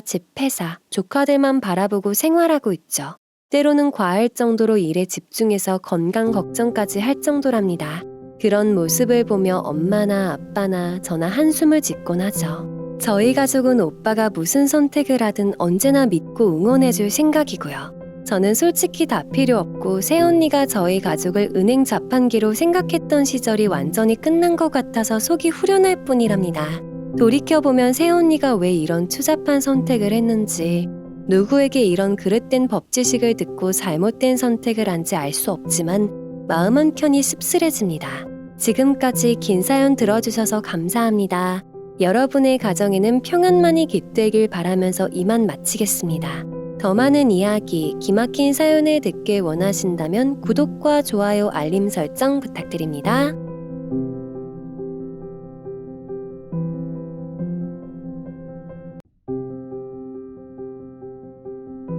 B: 조카들만 바라보고 생활하고 있죠. 때로는 과할 정도로 일에 집중해서 건강 걱정까지 할 정도랍니다. 그런 모습을 보며 엄마나 아빠나 저나 한숨을 짓곤 하죠. 저희 가족은 오빠가 무슨 선택을 하든 언제나 믿고 응원해줄 생각이고요. 저는 솔직히 다 필요 없고 새언니가 저희 가족을 은행 자판기로 생각했던 시절이 완전히 끝난 것 같아서 속이 후련할 뿐이랍니다. 돌이켜보면 새언니가 왜 이런 추잡한 선택을 했는지 누구에게 이런 그릇된 법지식을 듣고 잘못된 선택을 한지 알 수 없지만 마음 한켠이 씁쓸해집니다. 지금까지 긴 사연 들어주셔서 감사합니다. 여러분의 가정에는 평안만이 깃들길 바라면서 이만 마치겠습니다. 더 많은 이야기, 기막힌 사연을 듣길 원하신다면 구독과 좋아요, 알림 설정 부탁드립니다.